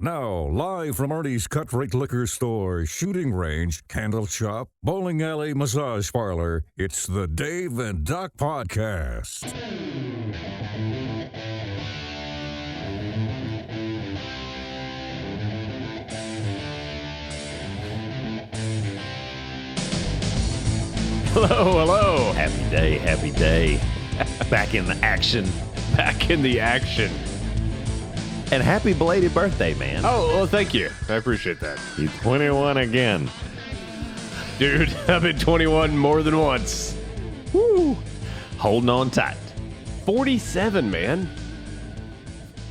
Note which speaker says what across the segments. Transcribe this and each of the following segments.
Speaker 1: Now, live from Artie's Cut Rate Liquor Store, shooting range, candle shop, bowling alley, massage parlor, it's the Dave and Doc Podcast.
Speaker 2: Hello.
Speaker 3: Happy day. Back in the action. And happy belated birthday, man.
Speaker 2: Oh, well, thank you. I appreciate that.
Speaker 3: You're 21 again.
Speaker 2: Dude, I've been 21 more than once.
Speaker 3: Woo. Holding on tight.
Speaker 2: 47, man.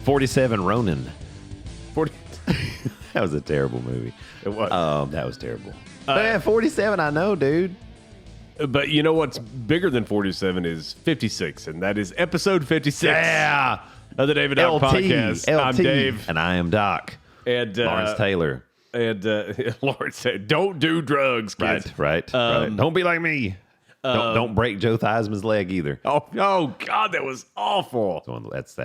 Speaker 3: 47 Ronin.
Speaker 2: 40.
Speaker 3: That was a terrible movie.
Speaker 2: It was.
Speaker 3: That was terrible. Man, 47, I know, dude.
Speaker 2: But you know what's bigger than 47 is 56, and that is episode 56.
Speaker 3: Yeah.
Speaker 2: Of the David Doc Podcast. I'm Dave.
Speaker 3: And I am Doc.
Speaker 2: And
Speaker 3: Lawrence Taylor.
Speaker 2: And Lawrence said, don't do drugs, kids.
Speaker 3: Right. Don't be like me. Don't break Joe Theismann's leg either.
Speaker 2: Oh, God, that was awful.
Speaker 3: That's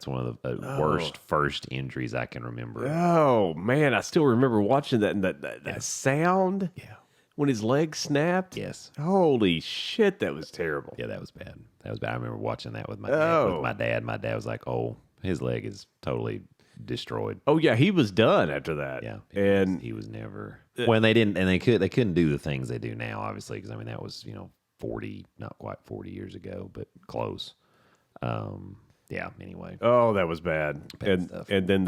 Speaker 3: one of the worst first injuries I can remember.
Speaker 2: Oh, man, I still remember watching that and that sound.
Speaker 3: Yeah.
Speaker 2: When his leg snapped?
Speaker 3: Yes.
Speaker 2: Holy shit, that was terrible.
Speaker 3: Yeah, that was bad. I remember watching that with my dad. My dad was like, "Oh, his leg is totally destroyed."
Speaker 2: Oh yeah, he was done after that.
Speaker 3: Yeah, he was never. When they didn't, and they couldn't do the things they do now, obviously, because I mean that was 40, not quite 40 years ago, but close. Yeah. Anyway.
Speaker 2: Oh, that was bad.
Speaker 3: Stuff.
Speaker 2: And then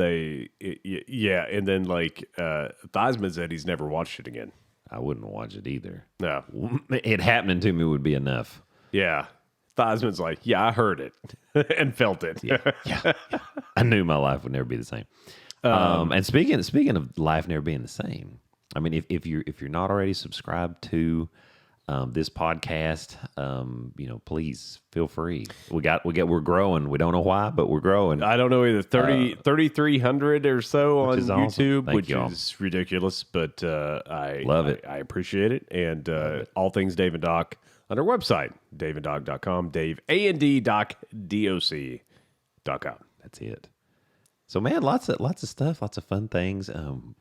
Speaker 2: Theismann said he's never watched it again.
Speaker 3: I wouldn't watch it either.
Speaker 2: No.
Speaker 3: It happening to me would be enough.
Speaker 2: Yeah. Theismann's like, yeah, I heard it and felt it.
Speaker 3: Yeah. I knew my life would never be the same. And speaking of life never being the same, I mean, if you're not already subscribed to this podcast, please feel free. We're growing. We don't know why, but we're growing.
Speaker 2: I don't know either. 3,300 or so on
Speaker 3: is awesome.
Speaker 2: YouTube, which
Speaker 3: y'all.
Speaker 2: is ridiculous, but I
Speaker 3: love it.
Speaker 2: I appreciate it. And all things Dave and Doc on our website, DaveDoc056.com, Dave A&D Doc DOC.com.
Speaker 3: That's it. So man, lots of stuff, lots of fun things.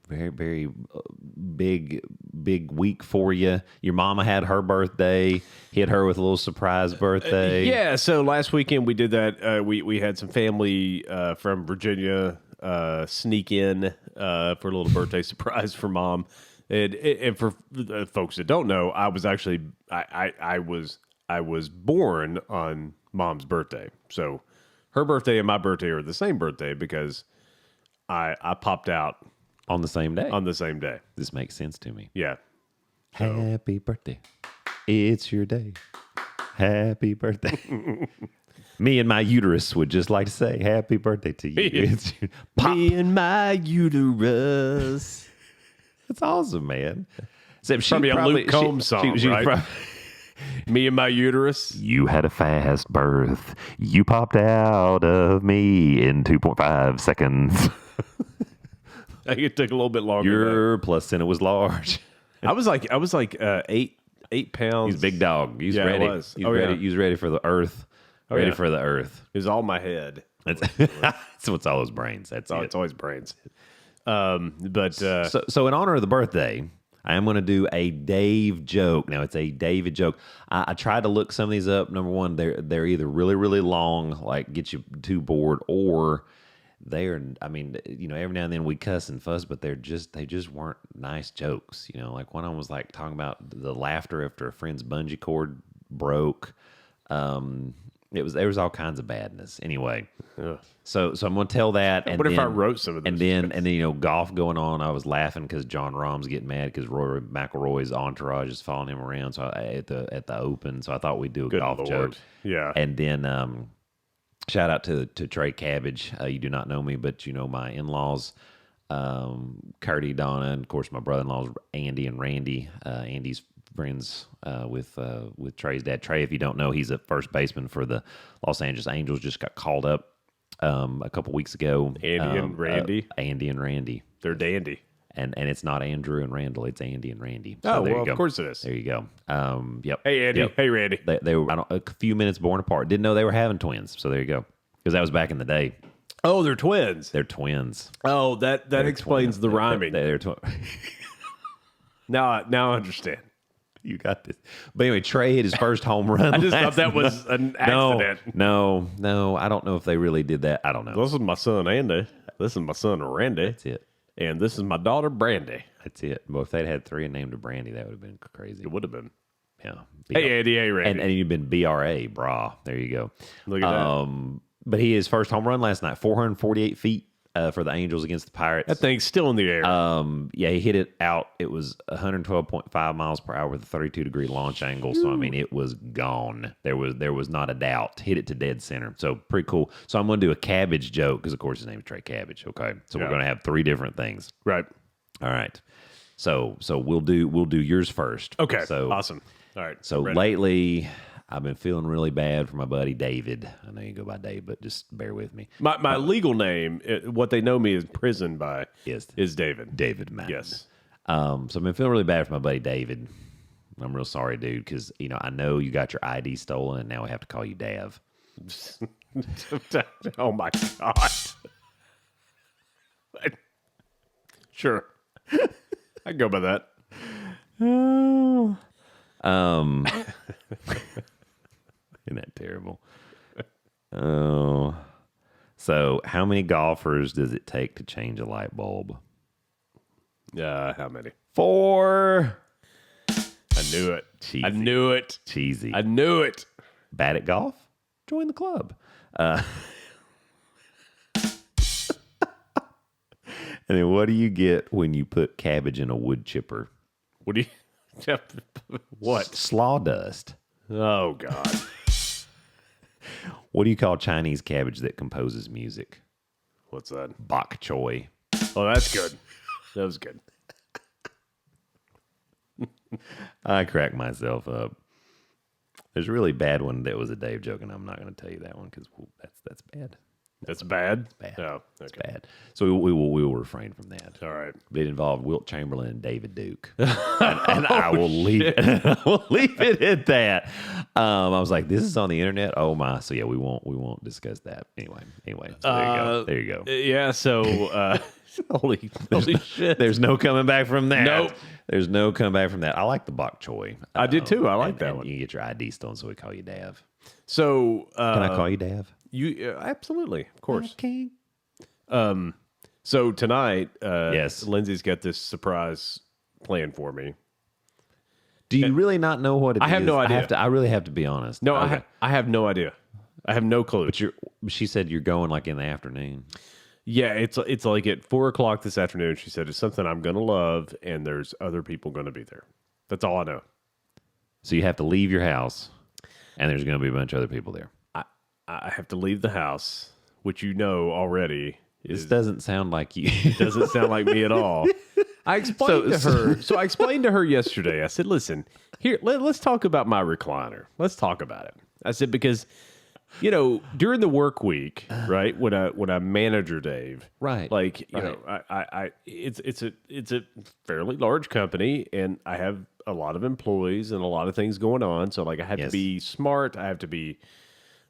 Speaker 3: Very, very big week for you. Your mama had her birthday. Hit her with a little surprise birthday.
Speaker 2: Yeah. So last weekend we did that. We had some family from Virginia sneak in for a little birthday surprise for mom. And for folks that don't know, I was actually I was born on mom's birthday. So her birthday and my birthday are the same birthday because I popped out
Speaker 3: on the same day.
Speaker 2: This
Speaker 3: makes sense to me.
Speaker 2: Yeah.
Speaker 3: Happy birthday. It's your day. Happy birthday. Me and my uterus would just like to say happy birthday to you.
Speaker 2: Me and my uterus.
Speaker 3: That's awesome, man.
Speaker 2: Except probably a Luke Combs song, right? Me and my uterus.
Speaker 3: You had a fast birth. You popped out of me in 2.5 seconds.
Speaker 2: I think it took a little bit longer.
Speaker 3: Your placenta was large.
Speaker 2: I was like 8 pounds.
Speaker 3: He's a big dog. He's ready.
Speaker 2: It was.
Speaker 3: He's ready. He's ready for the earth. Ready for the earth.
Speaker 2: It was all my head.
Speaker 3: That's what's all his brains. That's it.
Speaker 2: It's always brains.
Speaker 3: So in honor of the birthday, I am going to do a Dave joke. Now, it's a David joke. I tried to look some of these up. Number one, they're either really, really long, like get you too bored, or every now and then we cuss and fuss, but they just weren't nice jokes. Like one of them was like talking about the laughter after a friend's bungee cord broke. There was all kinds of badness. Anyway, so I'm going to tell that. And
Speaker 2: what if I wrote some of those?
Speaker 3: And then golf going on. I was laughing because John Rahm's getting mad because Rory McIlroy's entourage is following him around. So at the Open, so I thought we'd do a golf joke.
Speaker 2: Yeah.
Speaker 3: And then shout out to Trey Cabbage. You do not know me, but you know my in-laws, Curdy, Donna, and of course my brother-in-laws Andy and Randy. Andy's friends with Trey's dad. Trey, if you don't know, he's a first baseman for the Los Angeles Angels. Just got called up a couple weeks ago.
Speaker 2: Andy and Randy. They're dandy.
Speaker 3: And it's not Andrew and Randall, it's Andy and Randy.
Speaker 2: So of course it is.
Speaker 3: There you go. Yep.
Speaker 2: Hey, Andy.
Speaker 3: Yep.
Speaker 2: Hey, Randy.
Speaker 3: They were a few minutes born apart. Didn't know they were having twins. So there you go. Because that was back in the day.
Speaker 2: Oh, they're twins.
Speaker 3: They're twins.
Speaker 2: Oh, that explains
Speaker 3: twins.
Speaker 2: the rhyming.
Speaker 3: They're twins.
Speaker 2: Now I understand.
Speaker 3: You got this. But anyway, Trey hit his first home run.
Speaker 2: I just thought that was an accident.
Speaker 3: No. I don't know if they really did that. I don't know.
Speaker 2: This is my son, Andy. This is my son, Randy.
Speaker 3: That's it.
Speaker 2: And this is my daughter, Brandy.
Speaker 3: That's it. Well, if they'd had 3 and named her Brandy, that would have been crazy.
Speaker 2: It would have been.
Speaker 3: Yeah.
Speaker 2: Hey, Andy. Hey, Randy.
Speaker 3: And you've been BRA, brah. There you go.
Speaker 2: Look at that.
Speaker 3: But he his first home run last night, 448 feet for the Angels against the Pirates.
Speaker 2: That thing's still in the air.
Speaker 3: Yeah, he hit it out. It was 112.5 miles per hour with a 32-degree launch angle. So, I mean, it was gone. There was not a doubt. Hit it to dead center. So, pretty cool. So, I'm going to do a cabbage joke because, of course, his name is Trey Cabbage. Okay. So, we're going to have 3 different things.
Speaker 2: Right.
Speaker 3: All right. So we'll do yours first.
Speaker 2: Okay.
Speaker 3: So
Speaker 2: awesome. All right.
Speaker 3: So
Speaker 2: ready.
Speaker 3: lately, I've been feeling really bad for my buddy David. I know you go by Dave, but just bear with me.
Speaker 2: My legal name, what they know me in prison by,
Speaker 3: Is
Speaker 2: David.
Speaker 3: David Madden.
Speaker 2: Yes.
Speaker 3: So I've been feeling really bad for my buddy David. I'm real sorry, dude, because I know you got your ID stolen, and now we have to call you Dav.
Speaker 2: Oh my God. Sure. I can go by that.
Speaker 3: Isn't that terrible? Oh. So how many golfers does it take to change a light bulb?
Speaker 2: How many?
Speaker 3: 4.
Speaker 2: I knew it.
Speaker 3: Cheesy.
Speaker 2: I knew it.
Speaker 3: Cheesy.
Speaker 2: I knew it.
Speaker 3: Bad at golf? Join the club. And then what do you get when you put cabbage in a wood chipper?
Speaker 2: What do you... What?
Speaker 3: Sawdust.
Speaker 2: Oh, God.
Speaker 3: What do you call Chinese cabbage that composes music?
Speaker 2: What's that?
Speaker 3: Bok choy.
Speaker 2: Oh, that's good. That was good.
Speaker 3: I cracked myself up. There's a really bad one that was a Dave joke, and I'm not going to tell you that one because that's bad.
Speaker 2: That's bad?
Speaker 3: Bad.
Speaker 2: Oh, okay.
Speaker 3: It's bad. So we will refrain from that.
Speaker 2: All right.
Speaker 3: It involved Wilt Chamberlain and David Duke, and I will leave it. I will leave it at that. I was like, "This is on the internet." Oh my! So yeah, we won't discuss that anyway. So there you go. There you go.
Speaker 2: Yeah. So holy shit!
Speaker 3: There's no coming back from that.
Speaker 2: Nope.
Speaker 3: There's no coming back from that. I like the bok choy.
Speaker 2: I did too. I like that
Speaker 3: and
Speaker 2: one.
Speaker 3: You get your ID stolen, so we call you Dav.
Speaker 2: So
Speaker 3: Can I call you Dav?
Speaker 2: You absolutely, of course.
Speaker 3: Okay.
Speaker 2: So tonight,
Speaker 3: Yes.
Speaker 2: Lindsay's got this surprise plan for me.
Speaker 3: Do you really not know what it is?
Speaker 2: I have no idea.
Speaker 3: I really have to be honest.
Speaker 2: No,
Speaker 3: Okay.
Speaker 2: I have no idea. I have no clue.
Speaker 3: But she said you're going like in the afternoon.
Speaker 2: Yeah, it's like at 4:00 this afternoon. She said it's something I'm gonna love, and there's other people gonna be there. That's all I know.
Speaker 3: So you have to leave your house, and there's going to be a bunch of other people there.
Speaker 2: I have to leave the house, which you know already.
Speaker 3: This doesn't sound like you.
Speaker 2: Doesn't sound like me at all. I explained to her. So I explained to her yesterday. I said, "Listen, here, let's talk about my recliner. Let's talk about it." I said because, during the work week, right, when I manager Dave,
Speaker 3: Right,
Speaker 2: like you
Speaker 3: right.
Speaker 2: know, it's a fairly large company, and I have a lot of employees and a lot of things going on. So like I have to
Speaker 3: Yes.
Speaker 2: be smart. I have to be.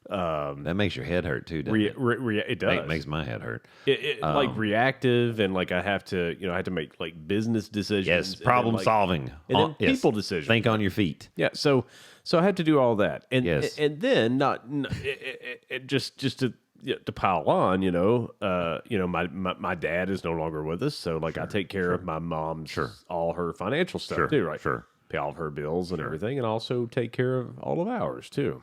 Speaker 3: That makes your head hurt too, doesn't it?
Speaker 2: It does.
Speaker 3: It makes my head hurt.
Speaker 2: Like reactive, and like I have to make like business decisions.
Speaker 3: Yes,
Speaker 2: and then,
Speaker 3: problem
Speaker 2: like,
Speaker 3: solving.
Speaker 2: and then
Speaker 3: Yes.
Speaker 2: people decisions.
Speaker 3: Think on your feet.
Speaker 2: Yeah, so I had to do all that, and
Speaker 3: Yes.
Speaker 2: and then just to pile on, my dad is no longer with us, so like I take care of my mom's all her financial stuff too, right?
Speaker 3: Sure.
Speaker 2: Pay all of her bills and everything, and also take care of all of ours too.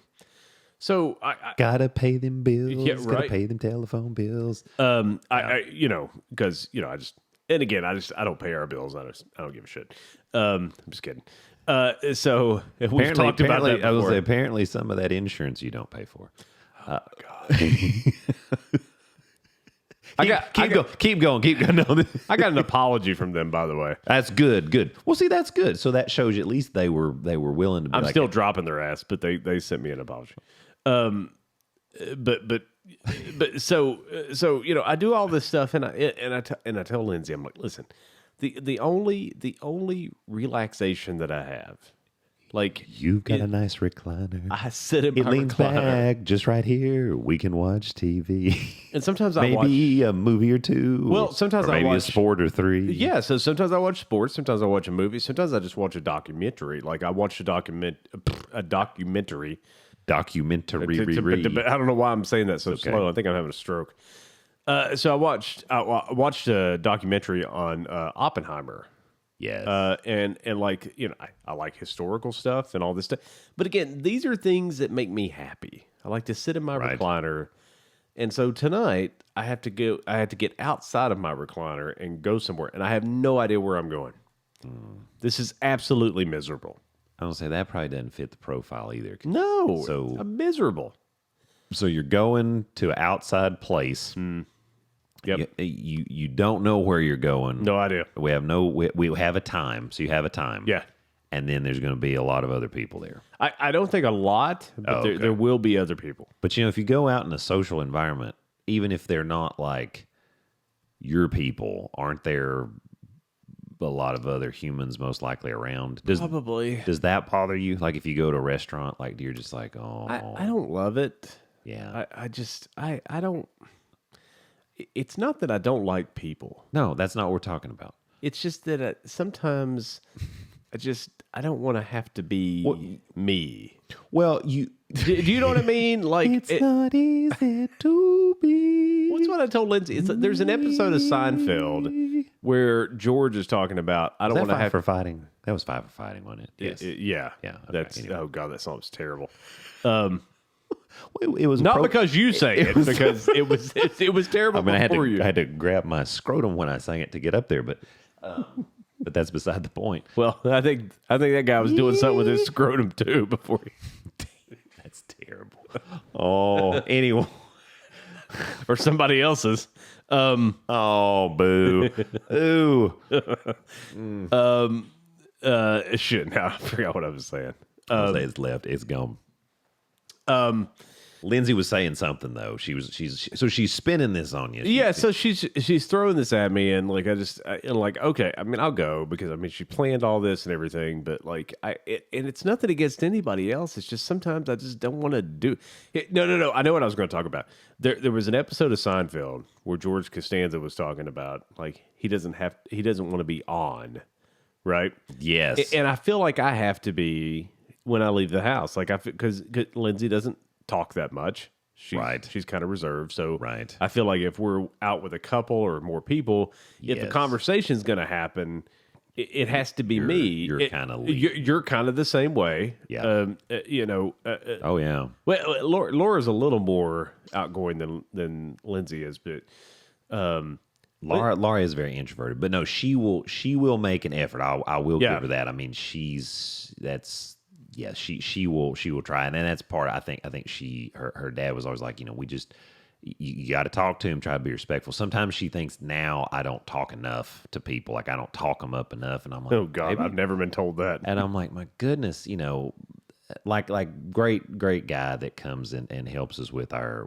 Speaker 2: So I
Speaker 3: Gotta pay them bills.
Speaker 2: Yeah,
Speaker 3: Gotta
Speaker 2: right.
Speaker 3: pay them telephone bills.
Speaker 2: because I just, and again, I don't pay our bills. I don't give a shit. I'm just kidding. So we've talked about that
Speaker 3: I was
Speaker 2: before.
Speaker 3: apparently some of that insurance you don't pay for. Keep going. No,
Speaker 2: I got an apology from them, by the way.
Speaker 3: that's good. Well, see, that's good. So that shows you at least they were willing to be
Speaker 2: I'm
Speaker 3: like,
Speaker 2: still dropping their ass, but they sent me an apology. But so I do all this stuff, and I tell Lindsay, I'm like, listen, the only relaxation that I have Like
Speaker 3: You've got a nice recliner.
Speaker 2: I sit in
Speaker 3: It
Speaker 2: my
Speaker 3: leans
Speaker 2: recliner,
Speaker 3: back just right here. We can watch TV.
Speaker 2: and sometimes I watch.
Speaker 3: Maybe a movie or two.
Speaker 2: Well, sometimes
Speaker 3: or
Speaker 2: I
Speaker 3: maybe
Speaker 2: watch
Speaker 3: a sport or three.
Speaker 2: Yeah, so sometimes I watch sports, sometimes I watch a movie, sometimes I just watch a documentary. Like I watched a documentary.
Speaker 3: Documentary.
Speaker 2: But I don't know why I'm saying that so slow. I think I'm having a stroke. So I watched a documentary on Oppenheimer.
Speaker 3: Yes.
Speaker 2: And like, I like historical stuff and all this stuff. But again, these are things that make me happy. I like to sit in my recliner. And so tonight I have to get outside of my recliner and go somewhere, and I have no idea where I'm going. This is absolutely miserable.
Speaker 3: I don't say that probably doesn't fit the profile either.
Speaker 2: No,
Speaker 3: So
Speaker 2: I'm miserable.
Speaker 3: So you're going to an outside place.
Speaker 2: Yep.
Speaker 3: You don't know where you're going.
Speaker 2: No idea.
Speaker 3: We have we have a time. So you have a time.
Speaker 2: Yeah.
Speaker 3: And then there's going to be a lot of other people there.
Speaker 2: I don't think a lot, but there will be other people.
Speaker 3: But if you go out in a social environment, even if they're not like your people, aren't there a lot of other humans most likely around?
Speaker 2: Probably.
Speaker 3: Does that bother you? Like if you go to a restaurant, like you're just like, oh.
Speaker 2: I don't love it.
Speaker 3: Yeah.
Speaker 2: I don't. It's not that I don't like people.
Speaker 3: No, that's not what we're talking about.
Speaker 2: It's just that sometimes I don't want to have to be me.
Speaker 3: Well,
Speaker 2: Do you know what I mean? Like
Speaker 3: it's not easy to be.
Speaker 2: What's what I told Lindsay? There's an episode of Seinfeld where George is talking about I don't want to have
Speaker 3: for fighting. That was Five for Fighting, wasn't it? Yes.
Speaker 2: Yeah.
Speaker 3: Okay,
Speaker 2: That's
Speaker 3: anyway.
Speaker 2: Oh god, that song was terrible.
Speaker 3: It was
Speaker 2: Not because you say it, because it was terrible.
Speaker 3: I mean,
Speaker 2: I
Speaker 3: I had to grab my scrotum when I sang it to get up there, but that's beside the point.
Speaker 2: Well, I think that guy was doing something with his scrotum too before he.
Speaker 3: That's terrible. Oh, anyway,
Speaker 2: or somebody else's.
Speaker 3: Oh, boo, ooh.
Speaker 2: Shit. Now I forgot what I was saying.
Speaker 3: It's left. It's gone. Lindsay was saying something though. She's spinning this on you.
Speaker 2: Yeah, so she's throwing this at me, and like okay, I mean I'll go because I mean she planned all this and everything, but like and it's nothing against anybody else. It's just sometimes I just don't want to do it. No. I know what I was going to talk about. There was an episode of Seinfeld where George Costanza was talking about like he doesn't want to be on, right?
Speaker 3: Yes,
Speaker 2: and I feel like I have to be when I leave the house, like because Lindsay doesn't talk that much. She's kind of reserved. So I feel like if we're out with a couple or more people, if the conversation's going to happen, it has to be me.
Speaker 3: You're kind of
Speaker 2: you're kind of the same way.
Speaker 3: Yeah. Oh yeah.
Speaker 2: Well, Laura's a little more outgoing than Lindsay is, but
Speaker 3: Laura is very introverted. But no, she will make an effort. I will give her that. I mean, she will try, and that's part. I think her dad was always like, you got to talk to him, try to be respectful. Sometimes she thinks now I don't talk enough to people, like I don't talk them up enough, and I'm like,
Speaker 2: oh God, I've never been told that,
Speaker 3: and I'm like, my goodness, like great guy that comes in and helps us with our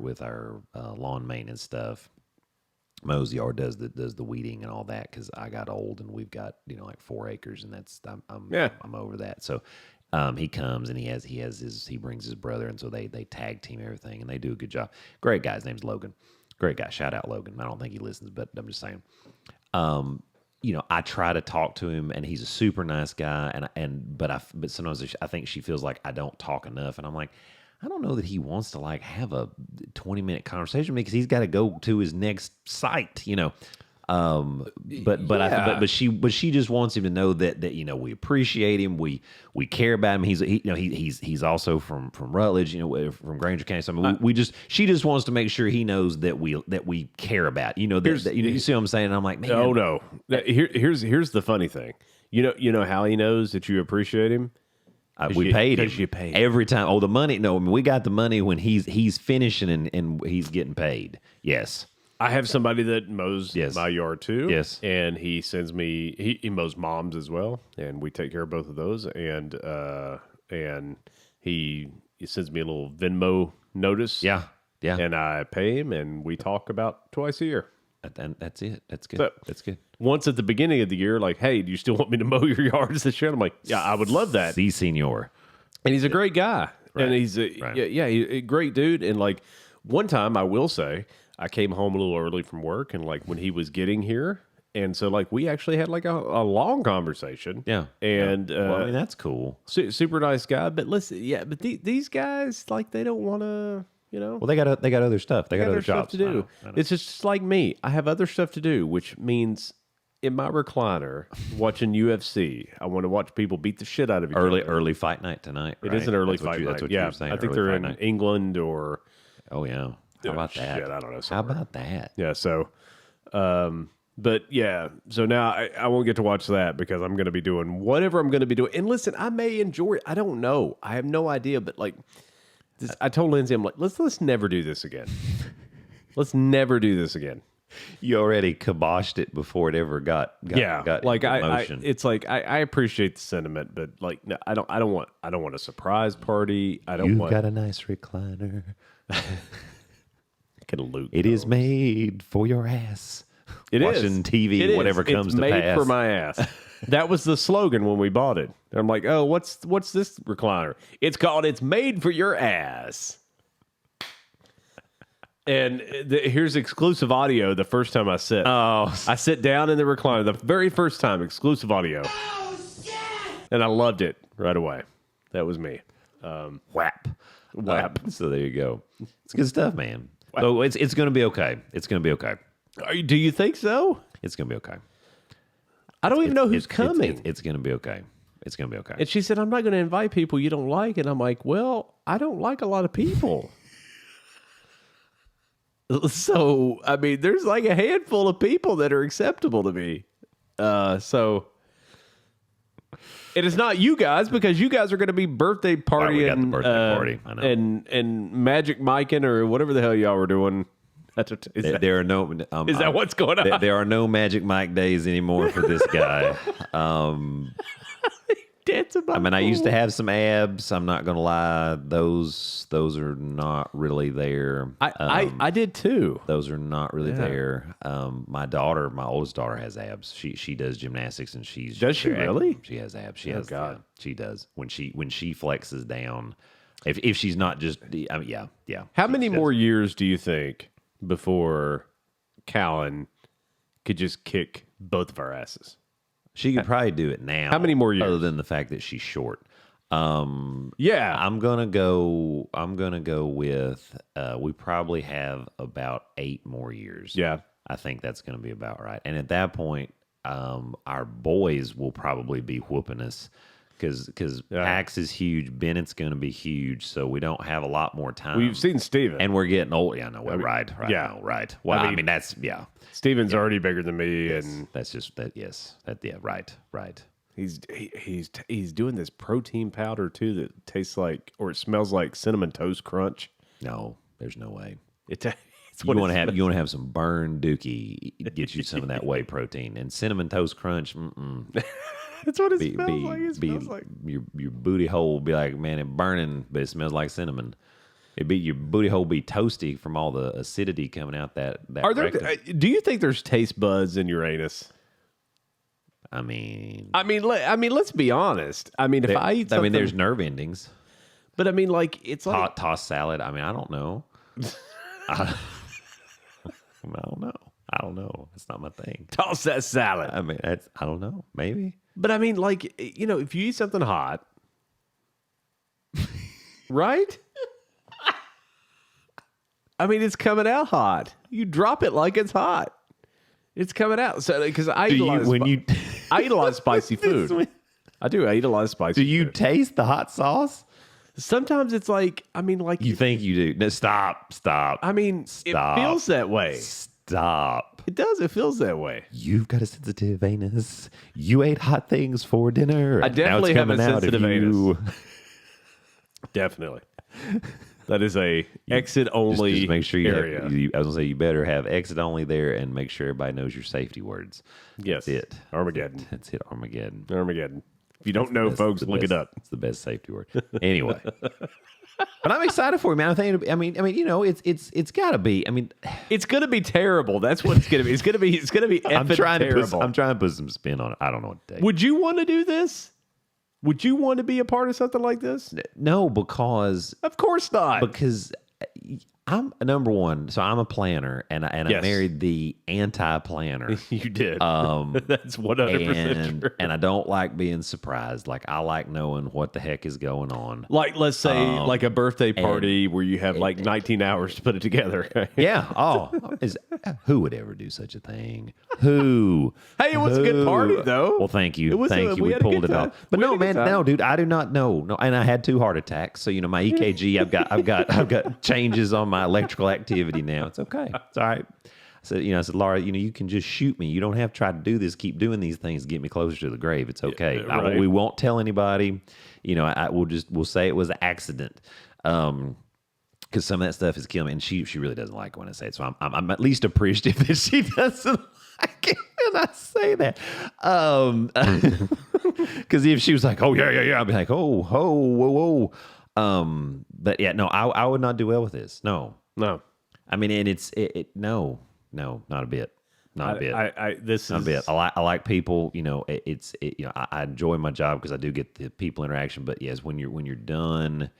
Speaker 3: lawn maintenance stuff. Mows the yard, does the weeding and all that because I got old and we've got like 4 acres and that's I'm over that. So he comes and he brings his brother, and so they tag team everything and they do a good job. Great guy. His name's Logan. Great guy. Shout out Logan. I don't think he listens, but I'm just saying. I try to talk to him, and he's a super nice guy. But sometimes I think she feels like I don't talk enough, and I'm like, I don't know that he wants to like have a 20-minute conversation with me because he's got to go to his next site, But she just wants him to know that we appreciate him, we care about him. He's also from Rutledge, from Granger County. So I mean, she just wants to make sure he knows that we care about. You see what I'm saying? And I'm like, man,
Speaker 2: no. Here's the funny thing. You know how he knows that you appreciate him.
Speaker 3: We paid him.
Speaker 2: You paid
Speaker 3: every time. Oh, the money. No, I mean, we got the money when he's finishing and he's getting paid. Yes.
Speaker 2: I have somebody that mows my yard too.
Speaker 3: Yes.
Speaker 2: And he sends me, he mows Mom's as well. And we take care of both of those. And he sends me a little Venmo notice.
Speaker 3: Yeah. Yeah.
Speaker 2: And I pay him and we talk about twice a year.
Speaker 3: And that's it. That's good.
Speaker 2: So,
Speaker 3: that's good.
Speaker 2: Once at the beginning of the year, like, hey, do you still want me to mow your yards this year? I'm like, yeah, I would love that.
Speaker 3: Si, senor.
Speaker 2: And he's a great guy.
Speaker 3: Right.
Speaker 2: And he's he's a great dude. And like one time, I will say, I came home a little early from work, and like when he was getting here, and so like we actually had like a long conversation.
Speaker 3: Yeah.
Speaker 2: And
Speaker 3: Well, I mean, that's cool.
Speaker 2: super nice guy. But listen, but these guys, like, they don't want to.
Speaker 3: Well, they got other stuff. They got other
Speaker 2: stuff
Speaker 3: jobs
Speaker 2: to do.
Speaker 3: I know.
Speaker 2: It's just like me. I have other stuff to do, which means in my recliner watching UFC, I want to watch people beat the shit out of each other.
Speaker 3: Early fight night tonight.
Speaker 2: It is an early fight night.
Speaker 3: That's what
Speaker 2: yeah,
Speaker 3: you were saying.
Speaker 2: I think
Speaker 3: early
Speaker 2: they're
Speaker 3: fight
Speaker 2: in
Speaker 3: night.
Speaker 2: England or.
Speaker 3: Oh yeah. How about that?
Speaker 2: Shit, I don't know.
Speaker 3: How
Speaker 2: somewhere.
Speaker 3: about that?
Speaker 2: Yeah. So, but yeah. So now I won't get to watch that because I'm going to be doing whatever I'm going to be doing. And listen, I may enjoy it. I don't know. I have no idea. But like. I told Lindsay, I'm like, let's never do this again. Let's never do this again.
Speaker 3: You already kiboshed it before it ever got
Speaker 2: like
Speaker 3: motion.
Speaker 2: It's like I appreciate the sentiment, but like no, I don't want a surprise party. I don't
Speaker 3: You've
Speaker 2: want.
Speaker 3: got a nice recliner.
Speaker 2: Can Luke?
Speaker 3: It is made for your ass.
Speaker 2: It
Speaker 3: Watching
Speaker 2: is.
Speaker 3: TV,
Speaker 2: It
Speaker 3: whatever
Speaker 2: is.
Speaker 3: comes
Speaker 2: it's
Speaker 3: to
Speaker 2: made
Speaker 3: pass.
Speaker 2: for my ass. That was the slogan when we bought it. I'm like, oh, what's this recliner? It's called "It's Made for Your Ass." And here's exclusive audio. The first time I sit, I sit down in the recliner. The very first time, exclusive audio. Oh shit! And I loved it right away. That was me.
Speaker 3: Whap. So there you go. It's good stuff, man.
Speaker 2: Whap.
Speaker 3: So it's going to be okay. It's going to be okay.
Speaker 2: Do you think so?
Speaker 3: It's going to be okay.
Speaker 2: I don't even know who's coming.
Speaker 3: It's going to be okay. It's going to be okay.
Speaker 2: And she said, I'm not going to invite people you don't like. And I'm like, well, I don't like a lot of people. So, I mean, there's like a handful of people that are acceptable to me. So, it is not you guys because you guys are going to be birthday partying.
Speaker 3: we got the birthday party. I know.
Speaker 2: And Magic Miking or whatever the hell y'all were doing.
Speaker 3: There are no.
Speaker 2: Is that what's going on?
Speaker 3: There are no Magic Mike days anymore for this guy. I mean, I used to have some abs. I'm not going to lie; those are not really there.
Speaker 2: I did too.
Speaker 3: Those are not really there. My oldest daughter, has abs. She does gymnastics, and
Speaker 2: Does she really?
Speaker 3: She has abs. She
Speaker 2: Oh,
Speaker 3: has.
Speaker 2: God.
Speaker 3: Yeah, she does. When she flexes down, if she's not just, I mean, yeah.
Speaker 2: How many more years do you think before Callan could just kick both of our asses?
Speaker 3: She could probably do it now.
Speaker 2: How many more years?
Speaker 3: Other than the fact that she's short.
Speaker 2: Yeah.
Speaker 3: I'm gonna go with we probably have about 8 more years.
Speaker 2: Yeah.
Speaker 3: I think that's gonna be about right. And at that point, our boys will probably be whooping us because Axe is huge, Bennett's gonna be huge, so we don't have a lot more time.
Speaker 2: We've seen Steven.
Speaker 3: and we're getting old. Yeah, no, right.
Speaker 2: yeah.
Speaker 3: No, right. Well, I
Speaker 2: mean,
Speaker 3: mean that's
Speaker 2: Steven's already bigger than me, and
Speaker 3: that's just that. Yes, right.
Speaker 2: he's doing this protein powder too that tastes like or it smells like cinnamon toast crunch.
Speaker 3: No, there's no way.
Speaker 2: It's
Speaker 3: You want to have some burned dookie. Get you some of that whey protein and cinnamon toast crunch.
Speaker 2: That's what it smells like. It smells like
Speaker 3: your booty hole will be like, man, it burning, but it smells like cinnamon. Your booty hole be toasty from all the acidity coming out that.
Speaker 2: Are there?
Speaker 3: rectum.
Speaker 2: Do you think there's taste buds in your anus?
Speaker 3: I mean,
Speaker 2: let's be honest. I mean, if I eat something,
Speaker 3: there's nerve endings.
Speaker 2: But I mean, like it's like
Speaker 3: Hot tossed salad. I mean, I don't know. I don't know. It's not my thing.
Speaker 2: toss that salad.
Speaker 3: I mean, I don't know. Maybe.
Speaker 2: But I mean, like if you eat something hot, right? I mean, it's coming out hot. You drop it like it's hot. It's coming out. So because I eat a lot of spicy food. I do. I eat a lot of spicy.
Speaker 3: Do you
Speaker 2: food.
Speaker 3: taste the hot sauce?
Speaker 2: Sometimes it's like
Speaker 3: You think you do? No, stop.
Speaker 2: I mean,
Speaker 3: Stop.
Speaker 2: it feels that way.
Speaker 3: Stop.
Speaker 2: It does. It feels that way.
Speaker 3: You've got a sensitive anus. You ate hot things for dinner.
Speaker 2: I definitely have a sensitive
Speaker 3: anus.
Speaker 2: Definitely. That is a exit only
Speaker 3: Just make sure you
Speaker 2: area.
Speaker 3: have, I was gonna say you better have exit only there and make sure everybody knows your safety words.
Speaker 2: Yes.
Speaker 3: That's it.
Speaker 2: Armageddon.
Speaker 3: That's it. Armageddon.
Speaker 2: Armageddon. If you don't know, folks, look it up.
Speaker 3: It's the best safety word. Anyway. But I'm excited for you, man. I mean, you know, it's got to be. I mean,
Speaker 2: it's going to be terrible. That's what it's going to be. It's going to be terrible.
Speaker 3: I'm trying to put some spin on it. I don't know what to take.
Speaker 2: Would you want to do this? Would you want to be a part of something like this?
Speaker 3: No, because
Speaker 2: of course not.
Speaker 3: Because I'm number one. So I'm a planner, and I married the anti-planner.
Speaker 2: You did. That's 100% true.
Speaker 3: And I don't like being surprised. Like I like knowing what the heck is going on.
Speaker 2: Like let's say like a birthday party where you have like 19 hours to put it together.
Speaker 3: Yeah. Oh, who would ever do such a thing? Who?
Speaker 2: Hey, it was a good party though.
Speaker 3: Well, thank you. Thank you. We pulled it off. But no, man, no, dude, I do not know. No, and I had 2 heart attacks. So you know, my EKG, I've got changes on my electrical activity now. It's okay. It's all right. I said, Laura, you know, you can just shoot me. You don't have to try to do this. Keep doing these things to get me closer to the grave. It's okay.
Speaker 2: Yeah, right.
Speaker 3: We won't tell anybody. You know, we'll say it was an accident. Because some of that stuff is killing me, and she really doesn't like it when I say it. So I'm at least appreciative that she doesn't like it when I say that. Because if she was like, oh yeah, I'd be like, oh, whoa. But yeah, no, I would not do well with this. No. I mean, and no, not a bit. Not a bit. Not a bit. I like people. You know, you know, I enjoy my job because I do get the people interaction. But yes, when you're done,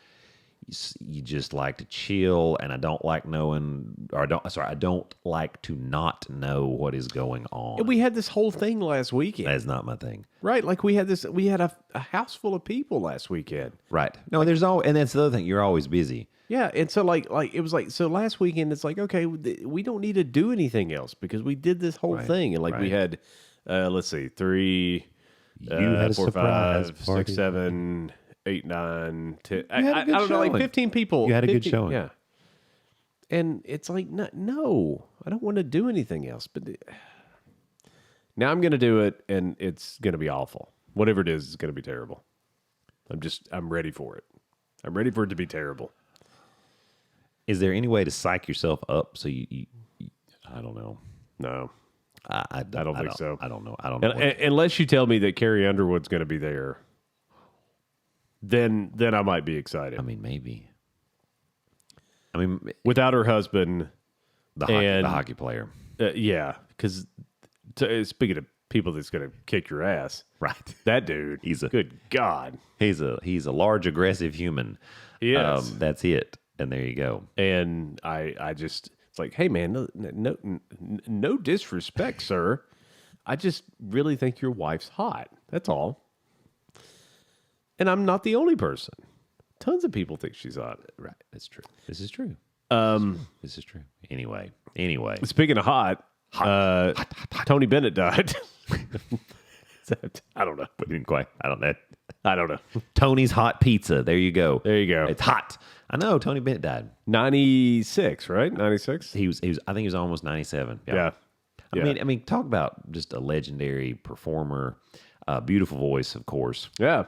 Speaker 3: you just like to chill, and I don't like I don't like to not know what is going on.
Speaker 2: And we had this whole thing last weekend.
Speaker 3: That's not my thing.
Speaker 2: Right. Like we had a house full of people last weekend.
Speaker 3: Right. No, and that's the other thing. You're always busy.
Speaker 2: Yeah. And so like it was like, so last weekend it's like, okay, we don't need to do anything else because we did this whole thing. And like we had, let's see, 3,
Speaker 3: you had
Speaker 2: 4, 5, 6, 7, 8, 9, 10. I don't know, like 15 people.
Speaker 3: You had a good showing.
Speaker 2: Yeah. And it's like, no, I don't want to do anything else. But now I'm going to do it, and it's going to be awful. Whatever it is, it's going to be terrible. I'm ready for it. I'm ready for it to be terrible.
Speaker 3: Is there any way to psych yourself up so you I don't know.
Speaker 2: No.
Speaker 3: I don't think so. I don't know.
Speaker 2: Unless you tell me that Carrie Underwood's going to be there. Then I might be excited.
Speaker 3: I mean, maybe. I mean,
Speaker 2: without her husband,
Speaker 3: the hockey player.
Speaker 2: Yeah, because speaking of people that's going to kick your ass,
Speaker 3: right?
Speaker 2: That dude, good God,
Speaker 3: he's a large, aggressive human.
Speaker 2: Yes,
Speaker 3: that's it. And there you go.
Speaker 2: And I just, it's like, hey man, no disrespect, sir. I just really think your wife's hot. That's all. And I'm not the only person. Tons of people think she's hot.
Speaker 3: Right. That's true. This is true. This is true. Anyway.
Speaker 2: Speaking of hot. Tony Bennett died. I don't know.
Speaker 3: We didn't quite. I don't know.
Speaker 2: Tony's
Speaker 3: Hot Pizza. There you go.
Speaker 2: It's
Speaker 3: hot. I know. Tony Bennett died.
Speaker 2: 96, right? 96?
Speaker 3: He was. I think he was almost 97.
Speaker 2: Yeah.
Speaker 3: I mean, talk about just a legendary performer. Beautiful voice, of course.
Speaker 2: Yeah.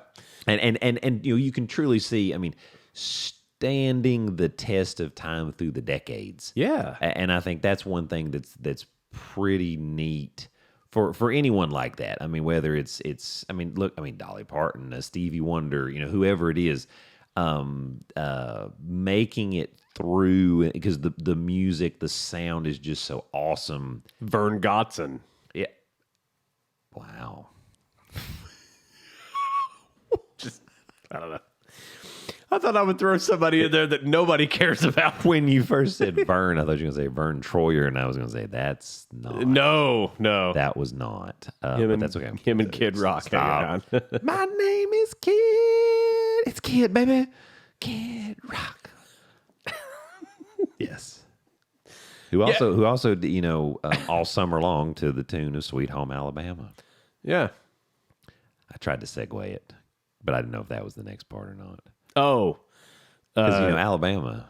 Speaker 3: And you know, you can truly see, I mean, standing the test of time through the decades.
Speaker 2: Yeah.
Speaker 3: And I think that's one thing that's pretty neat for anyone like that. I mean, whether it's Dolly Parton, Stevie Wonder, you know, whoever it is, making it through because the music, the sound is just so awesome.
Speaker 2: Vern Gotson.
Speaker 3: Yeah. Wow.
Speaker 2: I don't know. I thought I would throw somebody in there that nobody cares about.
Speaker 3: When you first said Vern, I thought you were going to say Vern Troyer, and I was going to say that's not.
Speaker 2: No.
Speaker 3: That was not. But that's okay.
Speaker 2: Him and Kid Rock.
Speaker 3: My name is Kid. It's Kid, baby. Kid Rock. Yes. Who also, you know, all summer long to the tune of Sweet Home Alabama.
Speaker 2: Yeah.
Speaker 3: I tried to segue it, but I didn't know if that was the next part or not.
Speaker 2: Oh.
Speaker 3: Because, you know, Alabama.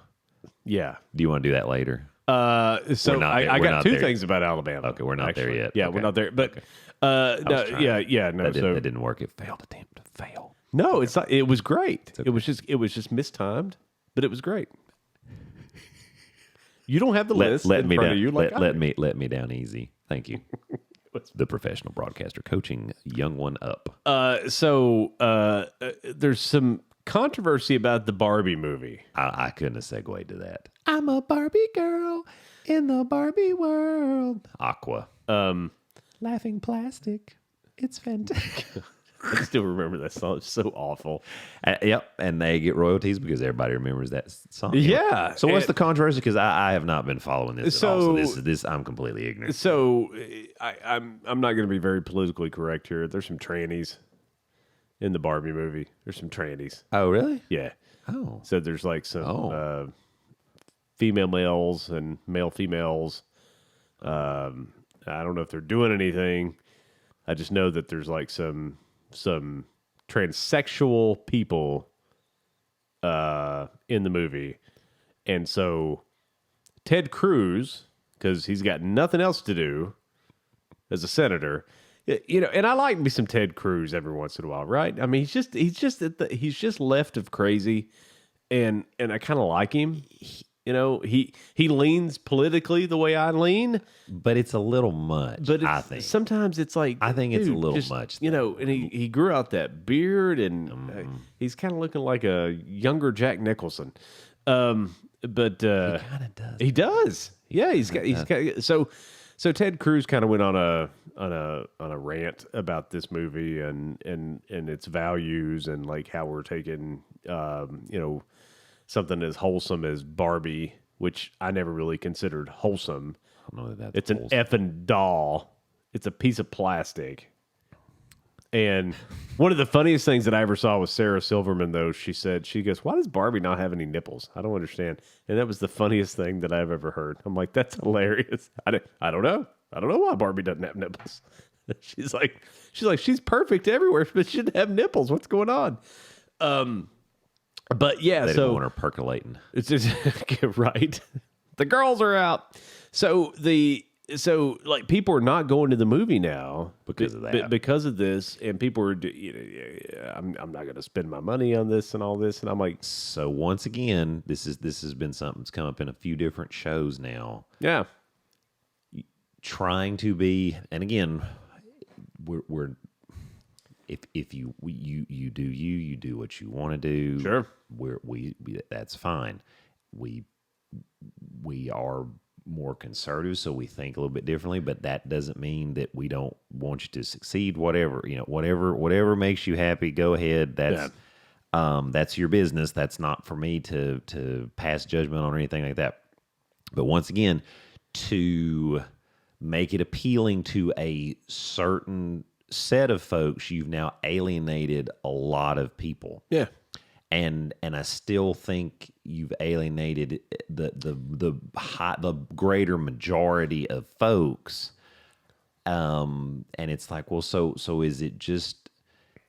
Speaker 2: Yeah.
Speaker 3: Do you want to do that later?
Speaker 2: So I got 2 things about Alabama.
Speaker 3: Okay, we're not there yet.
Speaker 2: Yeah,
Speaker 3: okay.
Speaker 2: we're not there. But,
Speaker 3: no.
Speaker 2: That
Speaker 3: didn't work. It failed attempt to fail.
Speaker 2: No, it's not. It was great. Okay. It was just mistimed, but it was great. You don't have the list
Speaker 3: let
Speaker 2: in
Speaker 3: me
Speaker 2: front
Speaker 3: down.
Speaker 2: of you.
Speaker 3: Let me down easy. Thank you. The professional broadcaster coaching young one up.
Speaker 2: There's some controversy about the Barbie movie.
Speaker 3: I couldn't have segued to that. I'm a Barbie girl in the Barbie world. Aqua. Laughing plastic. It's fantastic.
Speaker 2: I still remember that song. It's so awful.
Speaker 3: Yep, and they get royalties because everybody remembers that song.
Speaker 2: Yeah.
Speaker 3: So what's the controversy? Because I have not been following this at all. So this I'm completely ignorant.
Speaker 2: So I'm not going to be very politically correct here. There's some trannies in the Barbie movie. There's some trannies.
Speaker 3: Oh, really?
Speaker 2: Yeah.
Speaker 3: Oh.
Speaker 2: So there's like some female males and male females. I don't know if they're doing anything. I just know that there's like some transsexual people in the movie. And so Ted Cruz, because he's got nothing else to do as a senator, and I like me some Ted Cruz every once in a while, right? I mean, he's just left of crazy, and I kind of like him. He leans politically the way I lean,
Speaker 3: but it's a little much.
Speaker 2: But
Speaker 3: I think
Speaker 2: sometimes it's like
Speaker 3: I think it's a little much.
Speaker 2: And he grew out that beard, and he's kind of looking like a younger Jack Nicholson. But
Speaker 3: he kind of does.
Speaker 2: He does. Yeah, he's got. So Ted Cruz kind of went on a rant about this movie and its values and like how we're taking something as wholesome as Barbie, which I never really considered wholesome.
Speaker 3: I don't know that
Speaker 2: it's
Speaker 3: wholesome.
Speaker 2: An effing doll. It's a piece of plastic. And one of the funniest things that I ever saw was Sarah Silverman, though. She goes, why does Barbie not have any nipples? I don't understand. And that was the funniest thing that I've ever heard. I'm like, that's hilarious. I don't know. I don't know why Barbie doesn't have nipples. She's like, she's perfect everywhere, but she shouldn't have nipples. What's going on? But yeah,
Speaker 3: they didn't want her percolating.
Speaker 2: It's just, right. The girls are out. So like people are not going to the movie now
Speaker 3: because of that.
Speaker 2: Because of this, and people are, I'm not going to spend my money on this and all this, and I'm like,
Speaker 3: so once again, this has been something that's come up in a few different shows now.
Speaker 2: Yeah,
Speaker 3: trying to be, and again, we're if you do what you want to do.
Speaker 2: Sure,
Speaker 3: we that's fine. We are more conservative, so we think a little bit differently, but that doesn't mean that we don't want you to succeed. Whatever makes you happy, go ahead. That's your business. That's not for me to pass judgment on or anything like that. But once again, to make it appealing to a certain set of folks, you've now alienated a lot of people.
Speaker 2: Yeah.
Speaker 3: And I still think you've alienated the greater majority of folks, and it's like, well, so is this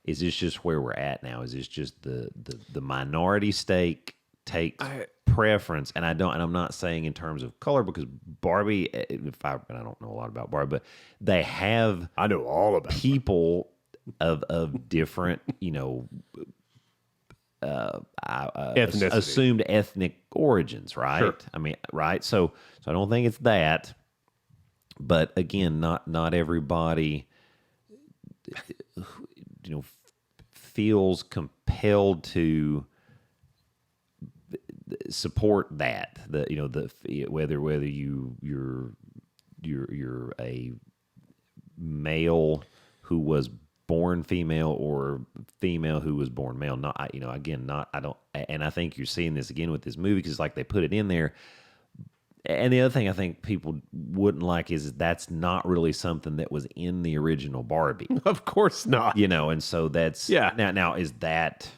Speaker 3: just where we're at now? Is this just the minority stake takes preference? And I'm not saying in terms of color, because Barbie, and I don't know a lot about Barbie, but they have,
Speaker 2: I know all about
Speaker 3: people of different assumed ethnic origins, right? Sure. I mean, right? So I don't think it's that. But again, not everybody, feels compelled to support that. Whether you're a male who was born female or female who was born male. And I think you're seeing this again with this movie, because like they put it in there. And the other thing I think people wouldn't like is that's not really something that was in the original Barbie.
Speaker 2: Of course not.
Speaker 3: And so that's,
Speaker 2: yeah.
Speaker 3: Now is that,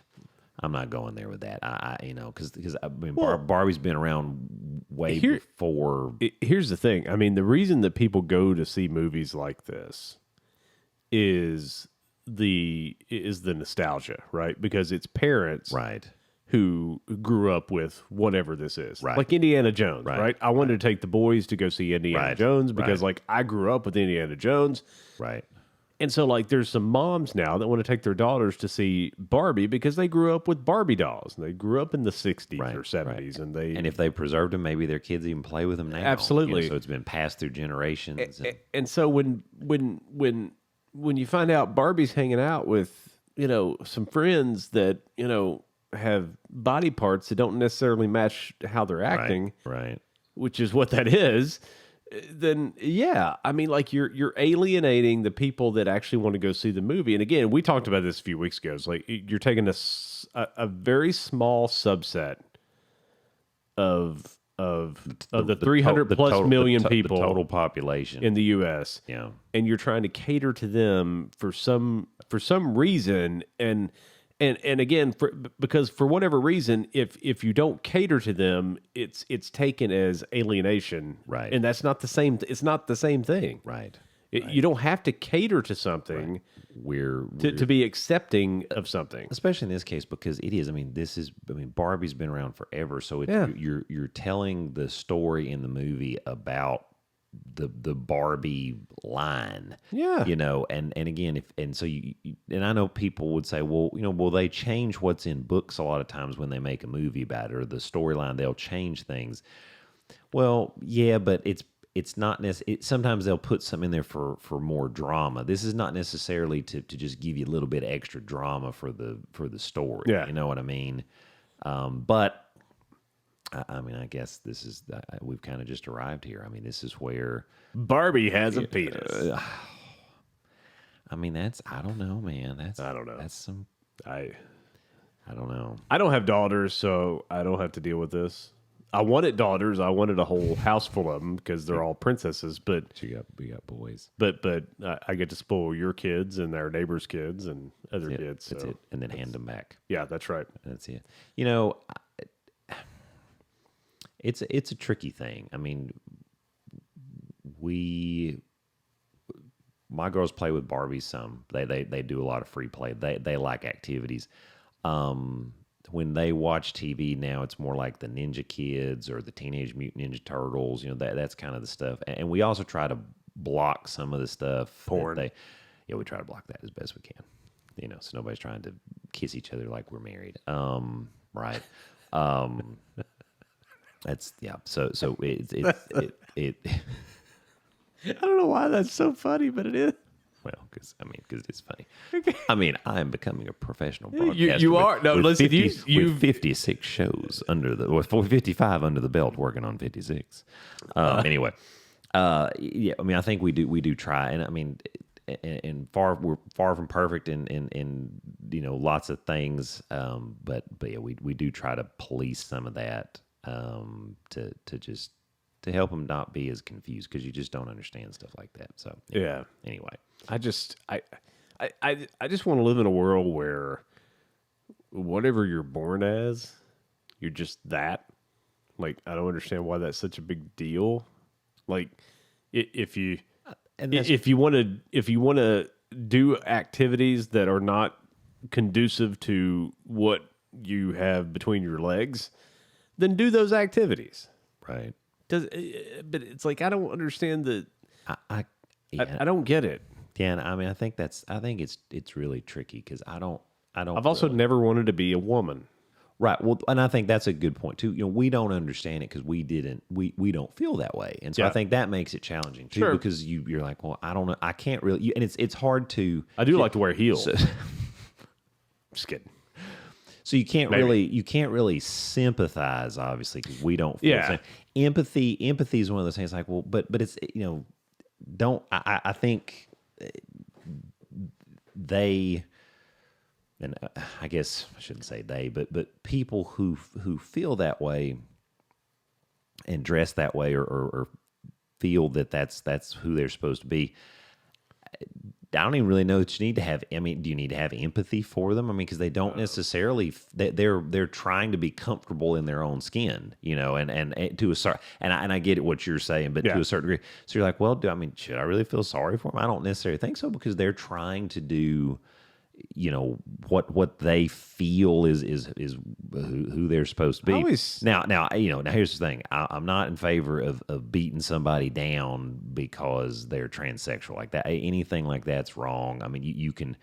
Speaker 3: I'm not going there with that. Because I mean, Barbie's been around way before.
Speaker 2: Here's the thing. I mean, the reason that people go to see movies like this is the nostalgia, right? Because it's parents,
Speaker 3: right,
Speaker 2: who grew up with whatever this is,
Speaker 3: right?
Speaker 2: Like Indiana Jones, right? I wanted to take the boys to go see Indiana Jones because, like, I grew up with Indiana Jones,
Speaker 3: right?
Speaker 2: And so, like, there's some moms now that want to take their daughters to see Barbie because they grew up with Barbie dolls. And they grew up in the 60s or 70s.
Speaker 3: Right. And if they preserved them, maybe their kids even play with them now.
Speaker 2: Absolutely.
Speaker 3: You know, so it's been passed through generations.
Speaker 2: And so when you find out Barbie's hanging out with, you know, some friends that, you know, have body parts that don't necessarily match how they're acting,
Speaker 3: right.
Speaker 2: which is what that is, then yeah, I mean, like you're alienating the people that actually want to go see the movie. And again, we talked about this a few weeks ago. It's like you're taking a very small subset of the 300 plus million people,
Speaker 3: the total population
Speaker 2: in the U.S.
Speaker 3: Yeah,
Speaker 2: and you're trying to cater to them for some reason, and again, because for whatever reason, if you don't cater to them, it's taken as alienation,
Speaker 3: right?
Speaker 2: And that's not the same. It's not the same thing,
Speaker 3: right?
Speaker 2: You don't have to cater to something.
Speaker 3: Right. We're
Speaker 2: to be accepting of something,
Speaker 3: especially in this case because it is. I mean, Barbie's been around forever, so you're telling the story in the movie about the Barbie line, you know, and again, so I know people would say, well, you know, will they change what's in books a lot of times when they make a movie about it or the storyline? They'll change things. Well, yeah, but it's not necessarily. Sometimes they'll put some in there for more drama. This is not necessarily to just give you a little bit extra drama for the story.
Speaker 2: Yeah.
Speaker 3: You know what I mean? But I mean, I guess this is we've kind of just arrived here. I mean, this is where
Speaker 2: Barbie has a penis.
Speaker 3: I mean, I don't know, man.
Speaker 2: I don't know.
Speaker 3: That's some. I don't know.
Speaker 2: I don't have daughters, so I don't have to deal with this. I wanted daughters. I wanted a whole house full of them because they're all princesses. But
Speaker 3: we got boys.
Speaker 2: But I get to spoil your kids and our neighbors' kids and other kids.
Speaker 3: That's it. And then hand them back.
Speaker 2: Yeah, that's right.
Speaker 3: That's it. You know, it's a tricky thing. I mean, my girls play with Barbie some. They do a lot of free play. They like activities. When they watch TV now, it's more like the Ninja Kids or the Teenage Mutant Ninja Turtles. You know, that's kind of the stuff. And we also try to block some of the stuff.
Speaker 2: Porn.
Speaker 3: We try to block that as best we can. You know, so nobody's trying to kiss each other like we're married. Right. That's So it.
Speaker 2: I don't know why that's so funny, but it is.
Speaker 3: Well, because it's funny. I mean, I am becoming a professional broadcaster.
Speaker 2: You are. No, listen,
Speaker 3: 50, 56 shows or 55 under the belt, working on 56. Anyway, yeah. I mean, I think we do try, and I mean, and we're far from perfect in you know, lots of things. But yeah, we do try to police some of that to help them not be as confused because you just don't understand stuff like that. So
Speaker 2: yeah.
Speaker 3: Anyway.
Speaker 2: I just want to live in a world where whatever you're born as, you're just that. Like, I don't understand why that's such a big deal. Like, if you want to do activities that are not conducive to what you have between your legs, then do those activities.
Speaker 3: Right.
Speaker 2: But it's like I don't understand the. I don't get it.
Speaker 3: Yeah, I mean, I think it's really tricky because I don't.
Speaker 2: I've also never wanted to be a woman.
Speaker 3: Right. Well, and I think that's a good point too. You know, we don't understand it because we don't feel that way, and so I think that makes it challenging too. Sure. Because you're like, well, I don't know, I can't really, and it's hard to.
Speaker 2: I do like to wear heels. Just kidding.
Speaker 3: So you can't really sympathize, obviously, because we don't feel the same. Empathy is one of those things like, well, but it's, you know, I think they, and I guess I shouldn't say they, but people who feel that way and dress that way or feel that that's who they're supposed to be, I don't even really know that you need to have. I mean, do you need to have empathy for them? I mean, because they don't necessarily. They're trying to be comfortable in their own skin, you know, and to a certain. And I get what you're saying, but to a certain degree. So you're like, well, should I really feel sorry for them? I don't necessarily think so because they're trying to do, what they feel is who they're supposed to be. Now here's the thing. I'm not in favor of beating somebody down because they're transsexual like that. Anything like that's wrong. I mean, you can.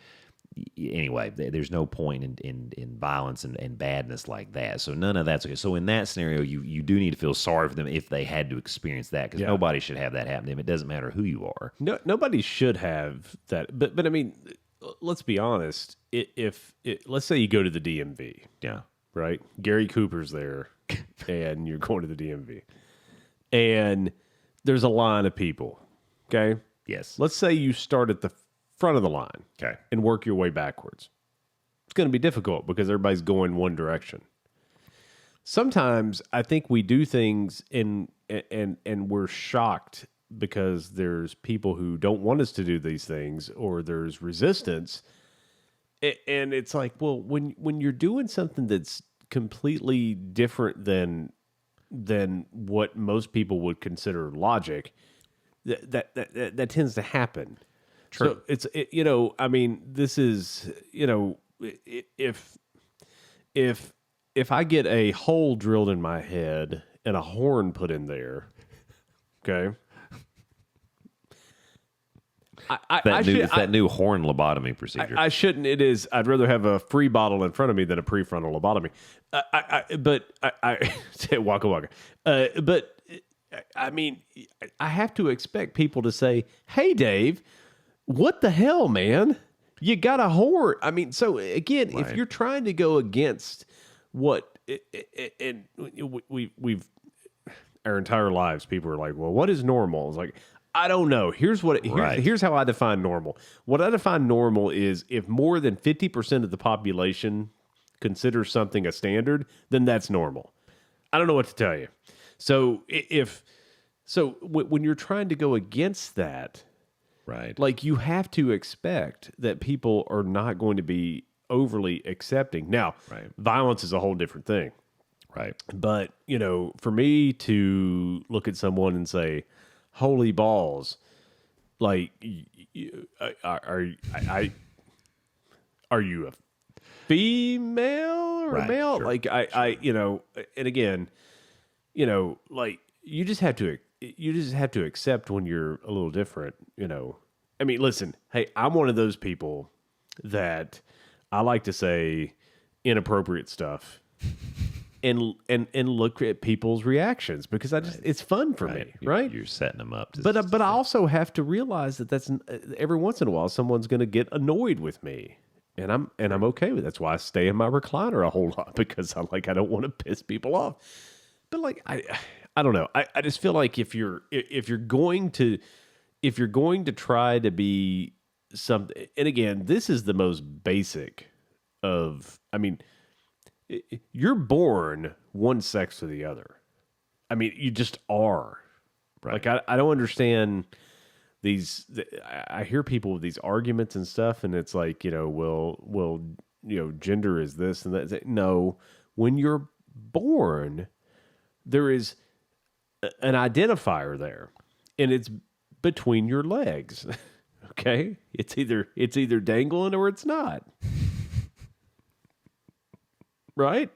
Speaker 3: Anyway, there's no point in violence and badness like that. So none of that's okay. So in that scenario, you do need to feel sorry for them if they had to experience that, because nobody should have that happen to them. It doesn't matter who you are.
Speaker 2: No, nobody should have that. But I mean, let's be honest. If let's say you go to the DMV, right? Gary Cooper's there, and you're going to the DMV, and there's a line of people. Okay.
Speaker 3: Yes.
Speaker 2: Let's say you start at the front of the line,
Speaker 3: okay,
Speaker 2: and work your way backwards. It's going to be difficult because everybody's going one direction. Sometimes I think we do things and we're shocked because there's people who don't want us to do these things, or there's resistance. And it's like, well, when you're doing something that's completely different than what most people would consider logic, that tends to happen. True. So I mean, this is, if I get a hole drilled in my head and a horn put in there, okay.
Speaker 3: That new horn lobotomy procedure.
Speaker 2: I shouldn't. It is. I'd rather have a free bottle in front of me than a prefrontal lobotomy. Waka waka. But I mean, I have to expect people to say, "Hey, Dave, what the hell, man? You got a horn." I mean, so again, right. If you're trying to go against what, and we've our entire lives, people are like, "Well, what is normal?" It's like, I don't know. Here's how I define normal. What I define normal is if more than 50% of the population considers something a standard, then that's normal. I don't know what to tell you. So when you're trying to go against that,
Speaker 3: right?
Speaker 2: Like, you have to expect that people are not going to be overly accepting. Now,
Speaker 3: right.
Speaker 2: Violence is a whole different thing.
Speaker 3: Right.
Speaker 2: But, for me to look at someone and say, "Holy balls!" Like, are you a female or a male? Sure, like, and again, like, you just have to accept when you're a little different. I mean, listen, hey, I'm one of those people that I like to say inappropriate stuff. And look at people's reactions, because it's fun for me, right?
Speaker 3: You're setting them up.
Speaker 2: But I also have to realize that that's every once in a while someone's going to get annoyed with me, and I'm okay with it. That's why I stay in my recliner a whole lot, because I don't want to piss people off. But like I don't know. I just feel like if you're going to try to be something, and again, this is the most basic of. I mean, you're born one sex or the other. I mean, you just are. Right. Like, I don't understand these. I hear people with these arguments and stuff, and it's like, well, gender is this and that. No, when you're born, there is an identifier there, and it's between your legs. Okay, it's either dangling or it's not. Right?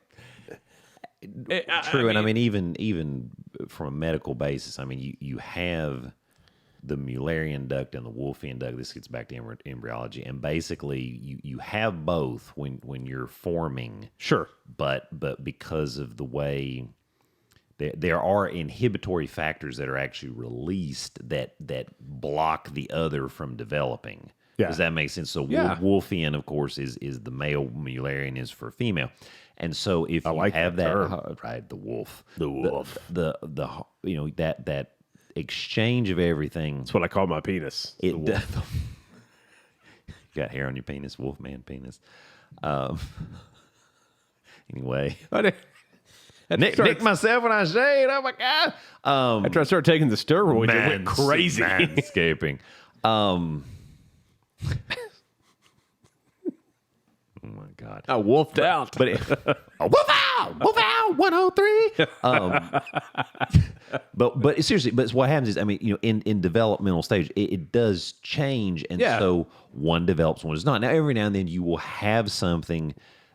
Speaker 3: True. And I mean, even from a medical basis, I mean, you have the Mullerian duct and the Wolffian duct. This gets back to embryology. And basically, you have both when you're forming.
Speaker 2: Sure.
Speaker 3: But because of the way there are inhibitory factors that are actually released that block the other from developing. Yeah. Does that make sense? So Wolffian, of course, is the male. Mullerian is for female. And so if you have that, right, the wolf, the that exchange of everything.
Speaker 2: That's what I call my penis.
Speaker 3: You got hair on your penis, Wolfman penis. Anyway, nick myself when I shave. Oh my god!
Speaker 2: After I started taking the steroids, it went crazy.
Speaker 3: Manscaping. Oh my God!
Speaker 2: I wolfed out,
Speaker 3: but woof out, 103. but seriously, but what happens is, I mean, in developmental stage, it does change, and so one develops, one does not. Now, every now and then, you will have something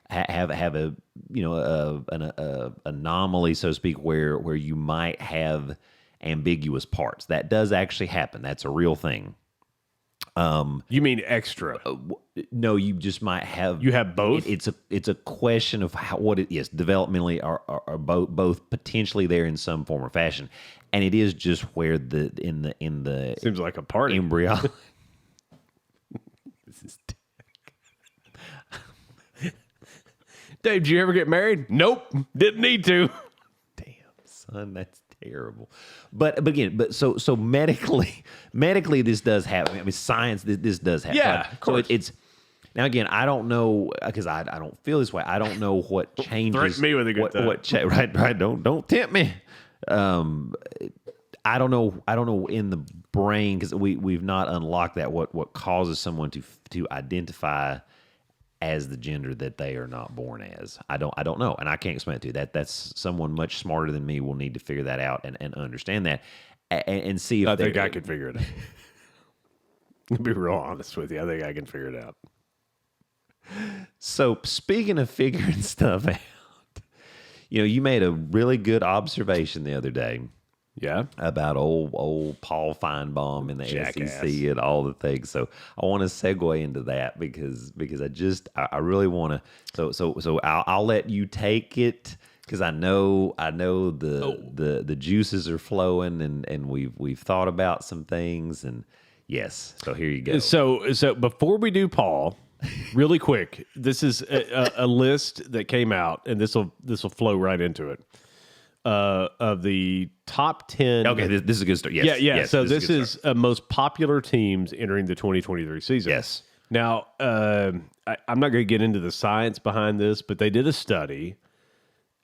Speaker 3: have a an anomaly, so to speak, where you might have ambiguous parts. That does actually happen. That's a real thing.
Speaker 2: You mean extra?
Speaker 3: No, you just might have.
Speaker 2: You have both.
Speaker 3: It's a question of what it is. Developmentally are both potentially there in some form or fashion, and it is just where in the
Speaker 2: seems like a party
Speaker 3: embryo. This is
Speaker 2: Dave, did you ever get married? Nope, didn't need to.
Speaker 3: Damn, son, that's terrible. But again, so medically, this does happen. I mean, science, this does happen.
Speaker 2: Yeah, of course.
Speaker 3: So it's now again, I don't know because I don't feel this way. I don't know what changes.
Speaker 2: Threaten me with a good time.
Speaker 3: Right. Don't tempt me. I don't know in the brain because we've not unlocked that what causes someone to identify as the gender that they are not born as. I don't know, and I can't explain it to you. That's someone much smarter than me will need to figure that out and understand that and see if
Speaker 2: I think I can figure it out. To be real honest with you, I think I can figure it out.
Speaker 3: So speaking of figuring stuff out, you made a really good observation the other day.
Speaker 2: Yeah,
Speaker 3: about old Paul Finebaum in the
Speaker 2: Jackass.
Speaker 3: SEC and all the things. So I want to segue into that because I really want to. So I'll let you take it because I know the juices are flowing and we've thought about some things and yes. So here you go.
Speaker 2: So before we do Paul, really quick, this is a list that came out and this will flow right into it. Of the top 10.
Speaker 3: Okay, this is a good start. Yes.
Speaker 2: Yeah.
Speaker 3: Yes,
Speaker 2: so this is most popular teams entering the 2023 season.
Speaker 3: Yes.
Speaker 2: Now, I'm not going to get into the science behind this, but they did a study,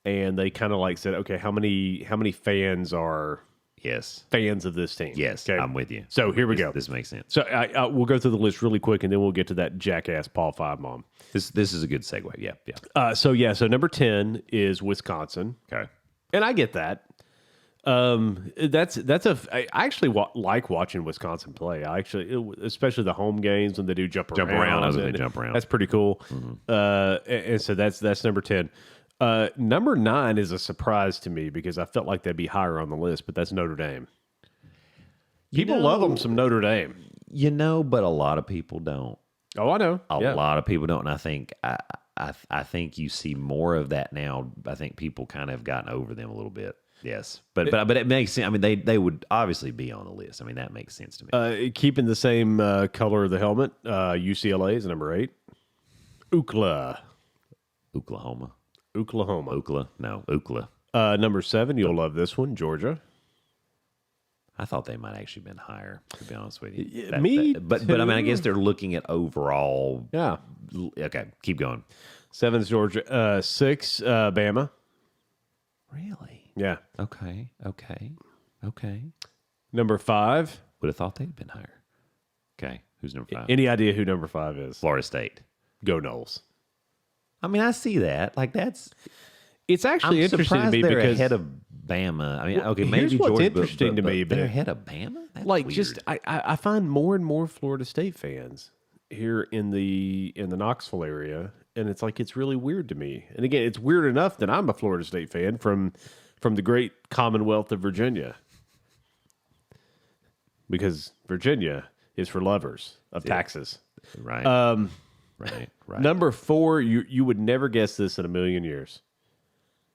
Speaker 2: and they kind of said, okay, how many fans are fans of this team?
Speaker 3: Yes,
Speaker 2: okay?
Speaker 3: I'm with you.
Speaker 2: So here we go.
Speaker 3: This makes sense.
Speaker 2: So we'll go through the list really quick, and then we'll get to that jackass Paul Finebaum.
Speaker 3: This is a good segue. Yeah.
Speaker 2: So number 10 is Wisconsin.
Speaker 3: Okay.
Speaker 2: And I get that. I actually like watching Wisconsin play. Especially the home games when they do jump around.
Speaker 3: They jump around.
Speaker 2: That's pretty cool.
Speaker 3: Mm-hmm.
Speaker 2: And so that's number 10. Number 9 is a surprise to me because I felt like they'd be higher on the list, but that's Notre Dame. People love them some Notre Dame.
Speaker 3: But a lot of people don't.
Speaker 2: Oh, I know.
Speaker 3: A lot of people don't, and I think I think you see more of that now. I think people kind of have gotten over them a little bit. Yes, but it makes sense. I mean, they would obviously be on the list. I mean, that makes sense to me.
Speaker 2: Keeping the same color of the helmet, UCLA is number 8. Ookla.
Speaker 3: Oklahoma.
Speaker 2: Number 7, you'll love this one, Georgia.
Speaker 3: I thought they might actually been higher, to be honest with you. But I mean, I guess they're looking at overall.
Speaker 2: Yeah.
Speaker 3: Okay, keep going.
Speaker 2: 7 is Georgia. 6, Bama.
Speaker 3: Really?
Speaker 2: Yeah.
Speaker 3: Okay.
Speaker 2: Number 5.
Speaker 3: Would have thought they'd been higher. Okay, who's number 5?
Speaker 2: Any idea who number 5 is?
Speaker 3: Florida State.
Speaker 2: Go Noles.
Speaker 3: I mean, I see that.
Speaker 2: It's actually interesting to me
Speaker 3: they're
Speaker 2: because
Speaker 3: ahead of Bama. I mean, okay,
Speaker 2: here's
Speaker 3: maybe
Speaker 2: what's
Speaker 3: Georgia,
Speaker 2: interesting to me,
Speaker 3: but they're
Speaker 2: but
Speaker 3: ahead of Bama. That's weird.
Speaker 2: just I find more and more Florida State fans here in the Knoxville area, and it's really weird to me. And again, it's weird enough that I'm a Florida State fan from the great Commonwealth of Virginia, because Virginia is for lovers of taxes.
Speaker 3: Right. Right.
Speaker 2: Number 4, you would never guess this in a million years.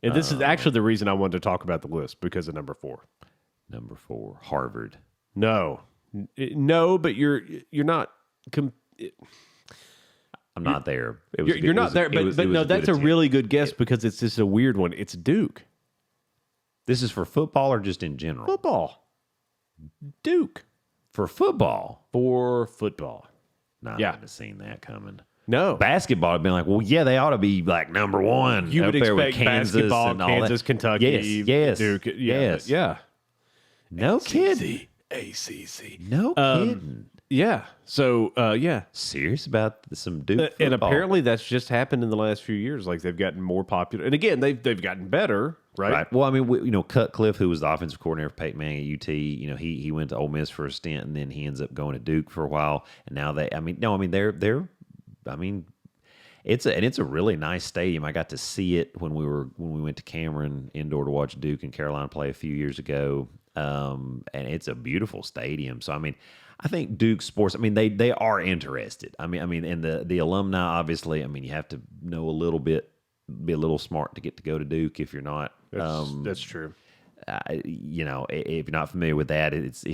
Speaker 2: And this is actually the reason I wanted to talk about the list, because of number 4.
Speaker 3: Number 4, Harvard.
Speaker 2: No, but you're not.
Speaker 3: I'm not there.
Speaker 2: You're not there, but no, that's a really good guess because it's just a weird one. It's Duke.
Speaker 3: This is for football or just in general?
Speaker 2: Football. Duke.
Speaker 3: For football?
Speaker 2: For football.
Speaker 3: No, I wouldn't have seen that coming.
Speaker 2: No.
Speaker 3: Basketball would be like, well, yeah, they ought to be number 1.
Speaker 2: You would expect
Speaker 3: Kansas
Speaker 2: basketball,
Speaker 3: and all
Speaker 2: Kansas,
Speaker 3: that.
Speaker 2: Kentucky,
Speaker 3: yes,
Speaker 2: Duke.
Speaker 3: Yes.
Speaker 2: Yeah.
Speaker 3: No kidding.
Speaker 2: ACC.
Speaker 3: No kidding.
Speaker 2: Yeah. So, yeah.
Speaker 3: Serious about some Duke football.
Speaker 2: And apparently that's just happened in the last few years. They've gotten more popular. And again, they've gotten better. right?
Speaker 3: Well, I mean, Cutcliffe, who was the offensive coordinator for Peyton Manning at UT, he went to Ole Miss for a stint, and then he ends up going to Duke for a while. And now it's a really nice stadium. I got to see it when we went to Cameron Indoor to watch Duke and Carolina play a few years ago. And it's a beautiful stadium. So, I mean, I think Duke sports, I mean, they are interested. I mean, and the alumni, obviously, I mean, you have to know a little bit, be a little smart to get to go to Duke if you're not.
Speaker 2: That's true.
Speaker 3: If you're not familiar with that, it's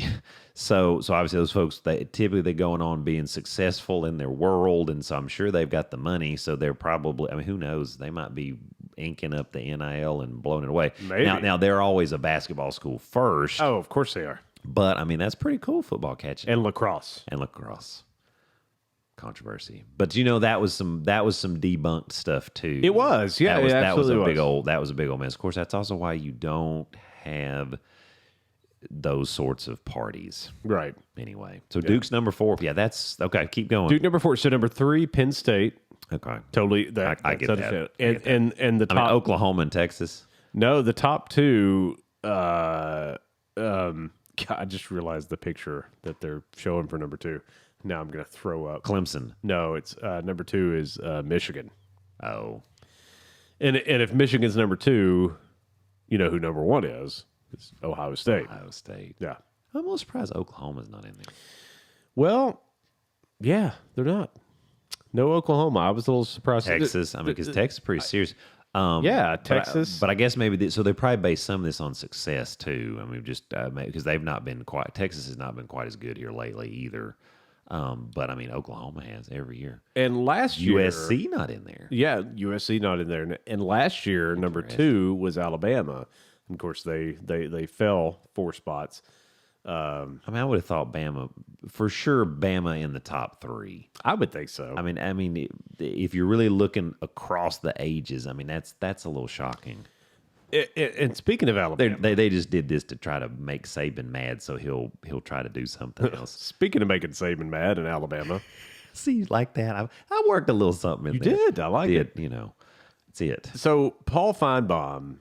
Speaker 3: so obviously those folks, they typically going on being successful in their world, and so I'm sure they've got the money, so they're probably, I mean, who knows, they might be inking up the NIL and blowing it away.
Speaker 2: Maybe.
Speaker 3: Now they're always a basketball school first.
Speaker 2: Oh, of course they are.
Speaker 3: But I mean, that's pretty cool, football catching
Speaker 2: And lacrosse.
Speaker 3: Controversy, but that was some debunked stuff too.
Speaker 2: It was, yeah,
Speaker 3: that was a big
Speaker 2: absolutely
Speaker 3: old mess. Of course, that's also why you don't have those sorts of parties,
Speaker 2: right?
Speaker 3: Anyway, so Duke's number 4. Yeah, that's okay. Keep going.
Speaker 2: Duke number 4. So number 3, Penn State.
Speaker 3: Okay,
Speaker 2: totally.
Speaker 3: I get that.
Speaker 2: And the top,
Speaker 3: I mean, Oklahoma and Texas.
Speaker 2: No, the top 2. God, I just realized the picture that they're showing for number 2. Now I'm going to throw up.
Speaker 3: Clemson.
Speaker 2: No, it's number 2 is Michigan.
Speaker 3: Oh,
Speaker 2: and if Michigan's number 2, you know who number 1 is? It's Ohio State. Yeah.
Speaker 3: I'm a little surprised Oklahoma's not in there.
Speaker 2: Well, yeah, they're not. No Oklahoma. I was a little surprised.
Speaker 3: Texas. I mean, because Texas is pretty serious.
Speaker 2: Yeah, Texas.
Speaker 3: But I guess maybe so they probably base some of this on success too. I mean, just because they've not been quite. Texas has not been quite as good here lately either. But I mean, Oklahoma has every year.
Speaker 2: And last year,
Speaker 3: USC not in there.
Speaker 2: Yeah, USC not in there. And last year, number 2 was Alabama. And of course, they fell 4 spots.
Speaker 3: I mean, I would have thought Bama for sure. Bama in the top 3.
Speaker 2: I would think so.
Speaker 3: I mean, if you're really looking across the ages, I mean, that's a little shocking.
Speaker 2: And speaking of Alabama,
Speaker 3: they just did this to try to make Saban mad, so he'll try to do something else.
Speaker 2: Speaking of making Saban mad in Alabama,
Speaker 3: see, like that, I worked a little something in there.
Speaker 2: You did. I like it.
Speaker 3: That's it.
Speaker 2: So Paul Finebaum,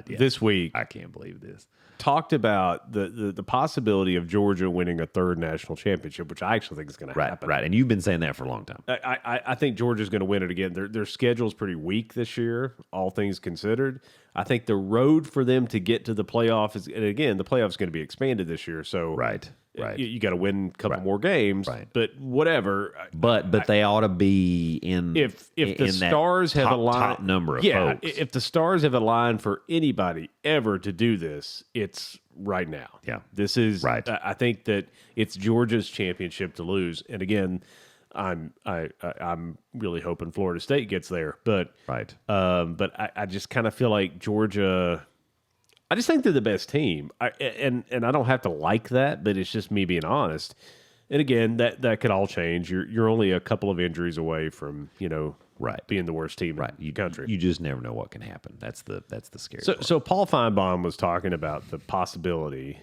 Speaker 2: this week,
Speaker 3: I can't believe this.
Speaker 2: Talked about the possibility of Georgia winning a 3rd national championship, which I actually think is going to happen.
Speaker 3: Right, and you've been saying that for a long time.
Speaker 2: I think Georgia's going to win it again. Their schedule's pretty weak this year, all things considered. I think the road for them to get to the playoff is, and again, the playoff is going to be expanded this year. So
Speaker 3: right.
Speaker 2: You got to win a couple more games.
Speaker 3: Right.
Speaker 2: But whatever.
Speaker 3: But they ought to be in
Speaker 2: if the stars have aligned,
Speaker 3: top number of folks.
Speaker 2: If the stars have aligned for anybody ever to do this, it's right now.
Speaker 3: Yeah.
Speaker 2: This is
Speaker 3: right.
Speaker 2: I think that it's Georgia's championship to lose. And again, I'm really hoping Florida State gets there. But
Speaker 3: right.
Speaker 2: But I just kind of feel like Georgia, I just think they're the best team. And I don't have to like that, but it's just me being honest. And again, that could all change. You're only a couple of injuries away from, being the worst team in the country.
Speaker 3: You just never know what can happen. That's the scary part.
Speaker 2: So Paul Finebaum was talking about the possibility,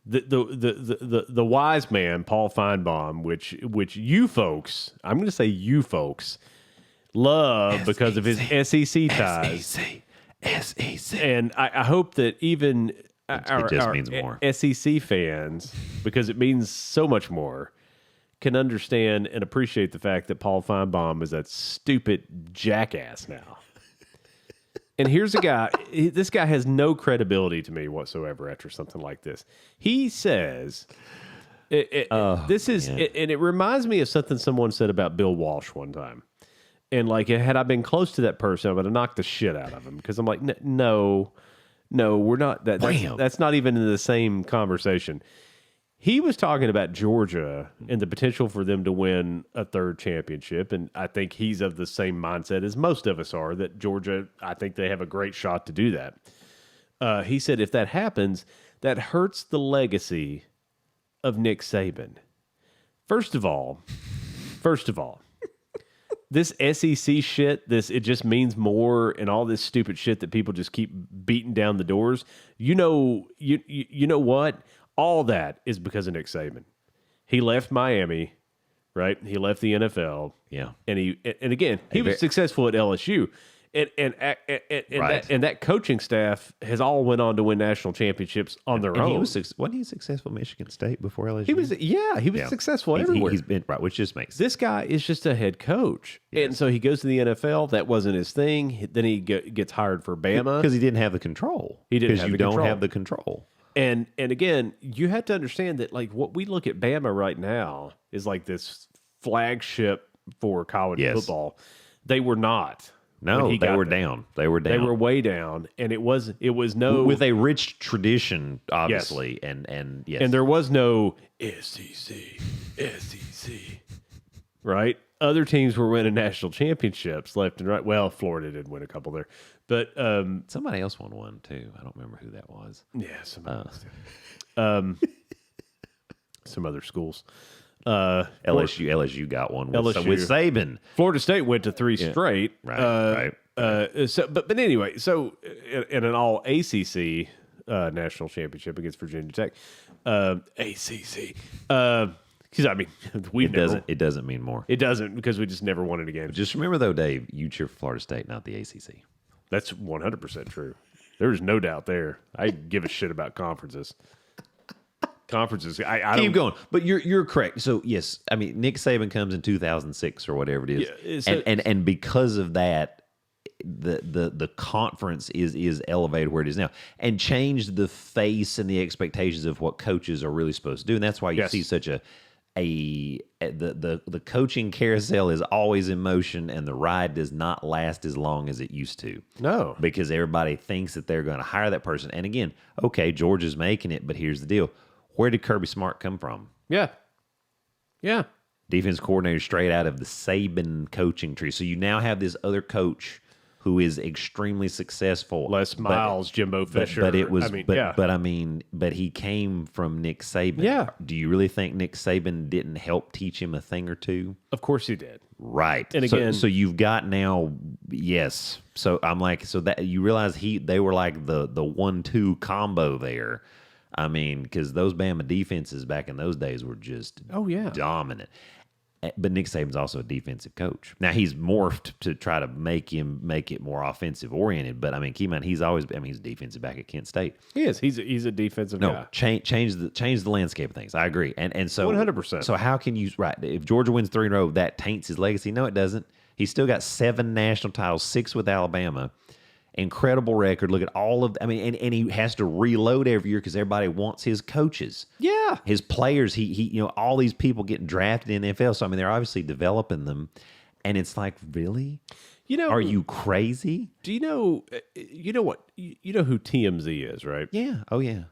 Speaker 2: the wise man Paul Finebaum, which you folks, I'm going to say you folks, love because of his SEC ties.
Speaker 3: SEC.
Speaker 2: And I hope that even our
Speaker 3: means more.
Speaker 2: SEC fans, because it means so much more, can understand and appreciate the fact that Paul Finebaum is that stupid jackass now. And here's a guy, this guy has no credibility to me whatsoever after something like this. He says, and it reminds me of something someone said about Bill Walsh one time. And like, had I been close to that person, I would have knocked the shit out of him. Because I'm like, no, we're not. That's not even in the same conversation. He was talking about Georgia and the potential for them to win a 3rd championship. And I think he's of the same mindset as most of us are, that Georgia, I think they have a great shot to do that. He said if that happens, that hurts the legacy of Nick Saban. First of all, this SEC shit, it just means more, and all this stupid shit that people just keep beating down the doors. You know what? All that is because of Nick Saban. He left Miami, right? He left the NFL.
Speaker 3: Yeah.
Speaker 2: And again, he was successful at LSU. And that coaching staff has all went on to win national championships on their own.
Speaker 3: Wasn't he successful at Michigan State before LSU?
Speaker 2: He was successful everywhere.
Speaker 3: He's been right, which just makes sense.
Speaker 2: This guy is just a head coach, and so he goes to the NFL. That wasn't his thing. Then he gets hired for Bama
Speaker 3: because he didn't have the control.
Speaker 2: He didn't
Speaker 3: because you don't have the control.
Speaker 2: And again, you have to understand that like what we look at Bama right now is like this flagship for college football. They were not.
Speaker 3: No, they were down. They were down.
Speaker 2: They were way down, and it was no
Speaker 3: with a rich tradition, obviously, and yes,
Speaker 2: and there was no SEC, right? Other teams were winning national championships left and right. Well, Florida did win a couple there, but
Speaker 3: somebody else won one too. I don't remember who that was.
Speaker 2: Yeah, somebody else did. Some other schools.
Speaker 3: LSU got one with Saban.
Speaker 2: Florida State went to 3 straight.
Speaker 3: Right.
Speaker 2: But anyway, so in an all ACC national championship against Virginia Tech, ACC. Because I mean,
Speaker 3: it doesn't mean more.
Speaker 2: It doesn't because we just never won it again.
Speaker 3: Just remember though, Dave, you cheer for Florida State, not the ACC.
Speaker 2: That's 100% true. There's no doubt there. I give a shit about conferences. I
Speaker 3: keep going, but you're correct. So yes, I mean Nick Saban comes in 2006 or whatever it is, and because of that, the conference is elevated where it is now, and changed the face and the expectations of what coaches are really supposed to do, and that's why you see such the coaching carousel is always in motion, and the ride does not last as long as it used to.
Speaker 2: No,
Speaker 3: because everybody thinks that they're going to hire that person, and again, okay, Georgia's making it, but here's the deal. Where did Kirby Smart come from?
Speaker 2: Yeah.
Speaker 3: Defense coordinator straight out of the Saban coaching tree. So you now have this other coach who is extremely successful.
Speaker 2: Les Miles, Jimbo Fisher.
Speaker 3: But he came from Nick Saban.
Speaker 2: Yeah.
Speaker 3: Do you really think Nick Saban didn't help teach him a thing or two?
Speaker 2: Of course he did.
Speaker 3: Right.
Speaker 2: And again,
Speaker 3: so you've got now, yes. So I'm like, so that you realize they were like the 1-2 combo there. I mean, because those Bama defenses back in those days were just dominant. But Nick Saban's also a defensive coach. Now, he's morphed to try to make it more offensive oriented. But I mean, keep in mind, he's a defensive back at Kent State.
Speaker 2: He is. He's a defensive guy.
Speaker 3: Change the landscape of things. I agree. And so
Speaker 2: 100%.
Speaker 3: So how can you if Georgia wins 3 in a row, that taints his legacy? No, it doesn't. He's still got 7 national titles, 6 with Alabama. Incredible record. Look at all of, and he has to reload every year because everybody wants his coaches.
Speaker 2: Yeah.
Speaker 3: His players, he all these people getting drafted in the NFL. So, I mean, they're obviously developing them. And it's like, really? Are you crazy?
Speaker 2: Do you know what? You know who TMZ is, right?
Speaker 3: Yeah. Oh, yeah.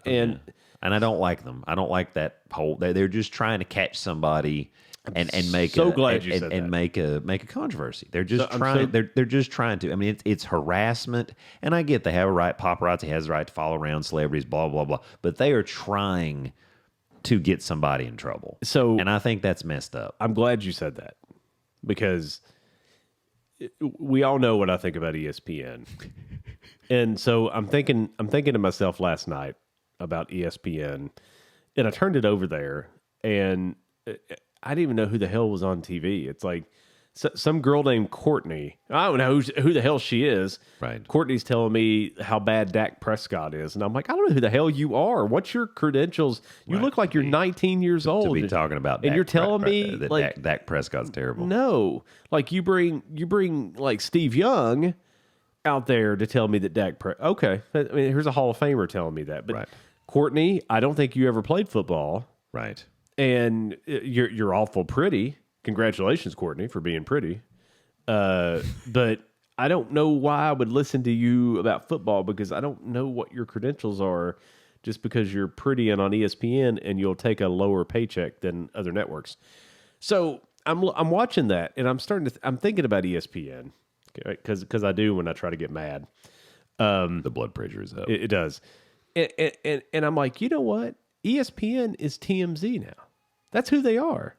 Speaker 2: And
Speaker 3: I don't like them. I don't like that whole, they're just trying to catch somebody and make make a controversy. They're just they're just trying to. I mean, it's harassment, and I get they have a right. Paparazzi has the right to follow around celebrities, blah blah blah. But they are trying to get somebody in trouble. And I think that's messed up.
Speaker 2: I'm glad you said that because we all know what I think about ESPN, and so I'm thinking to myself last night about ESPN, and I turned it over there and. I didn't even know who the hell was on TV. It's like some girl named Courtney. I don't know who the hell she is.
Speaker 3: Right.
Speaker 2: Courtney's telling me how bad Dak Prescott is. And I'm like, I don't know who the hell you are. What's your credentials? You look like you're 19 years old.
Speaker 3: To be talking about
Speaker 2: Dak, and you're telling me
Speaker 3: that
Speaker 2: like,
Speaker 3: Dak Prescott's terrible.
Speaker 2: No. Like you bring like Steve Young out there to tell me that okay. I mean, here's a Hall of Famer telling me that. But Courtney, I don't think you ever played football.
Speaker 3: Right.
Speaker 2: And you're awful pretty. Congratulations, Courtney, for being pretty. But I don't know why I would listen to you about football because I don't know what your credentials are just because you're pretty and on ESPN and you'll take a lower paycheck than other networks. So I'm watching that and I'm thinking about ESPN because I do when I try to get mad.
Speaker 3: The blood pressure is up.
Speaker 2: It does. And I'm like, you know what? ESPN is TMZ now. That's who they are.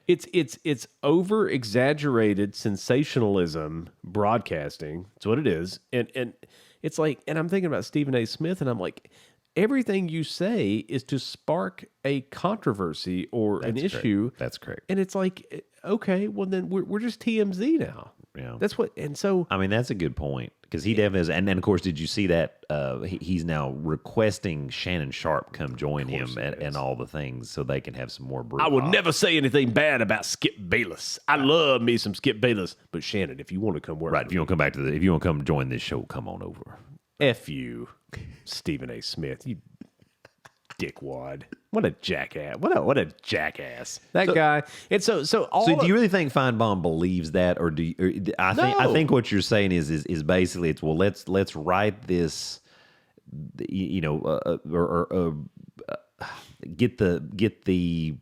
Speaker 2: It's over exaggerated sensationalism broadcasting. That's what it is. And it's like, and I'm thinking about Stephen A. Smith, and I'm like, everything you say is to spark a controversy or an issue.
Speaker 3: That's correct.
Speaker 2: And it's like, okay, well then we're just TMZ now.
Speaker 3: Yeah.
Speaker 2: That's what, and so
Speaker 3: I mean, that's a good point because he definitely is. And then, of course, did you see that he's now requesting Shannon Sharp come join him and all the things so they can have some more brew.
Speaker 2: I will never say anything bad about Skip Bayless. I love me some Skip Bayless, but Shannon, if you want to come work,
Speaker 3: Right. If you want to come back to if you want to come join this show, come on over.
Speaker 2: F you, Stephen A. Smith, you dickwad. What a jackass. What a jackass. That guy. And so
Speaker 3: do you really think Finebaum believes that, or do you, I think what you're saying is basically it's let's write this, get the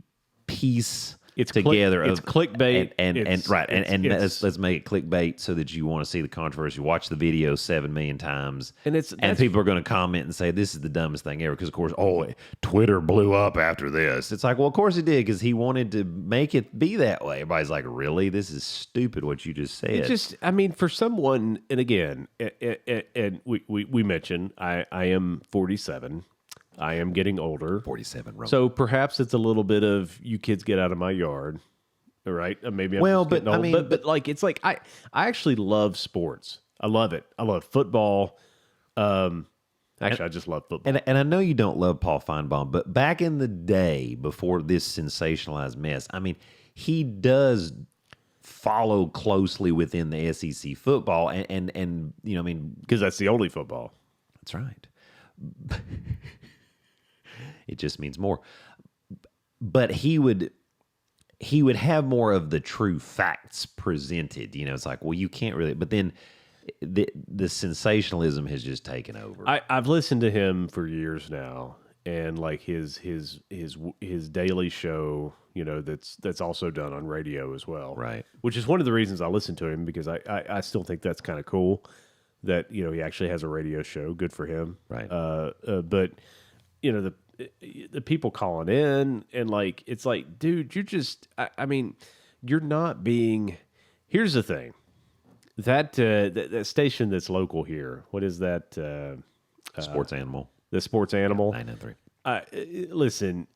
Speaker 3: piece together.
Speaker 2: It's clickbait.
Speaker 3: And let's make it clickbait so that you want to see the controversy. Watch the video 7 million times, and people are going to comment and say this is the dumbest thing ever because of course, Twitter blew up after this. It's like, well, of course it did because he wanted to make it be that way. Everybody's like, really? This is stupid what you just said.
Speaker 2: It just, I mean, for someone, and again, and we mentioned I am 47. I am getting older.
Speaker 3: 47. Roman.
Speaker 2: So perhaps it's a little bit of you kids get out of my yard. All right. Maybe I'm just getting old. I mean, but like, it's like, I actually love sports. I love it. I love football. I just love football.
Speaker 3: And I know you don't love Paul Finebaum, but back in the day before this sensationalized mess, I mean, he does follow closely within the SEC football and you know, I mean,
Speaker 2: because that's the only football.
Speaker 3: That's right. It just means more. But he would have more of the true facts presented. You know, it's like, well, you can't really. But then the sensationalism has just taken over.
Speaker 2: I've listened to him for years now, and like his daily show, you know, that's also done on radio as well,
Speaker 3: right? Which
Speaker 2: is one of the reasons I listen to him because I still think that's kind of cool that, you know, he actually has a radio show. Good for him,
Speaker 3: right?
Speaker 2: But you know, the people calling in and like, it's like, dude, you're just, I mean, you're not being, here's the thing, that station that's local here, what is that?
Speaker 3: Sports Animal.
Speaker 2: The Sports Animal.
Speaker 3: 993.
Speaker 2: Listen,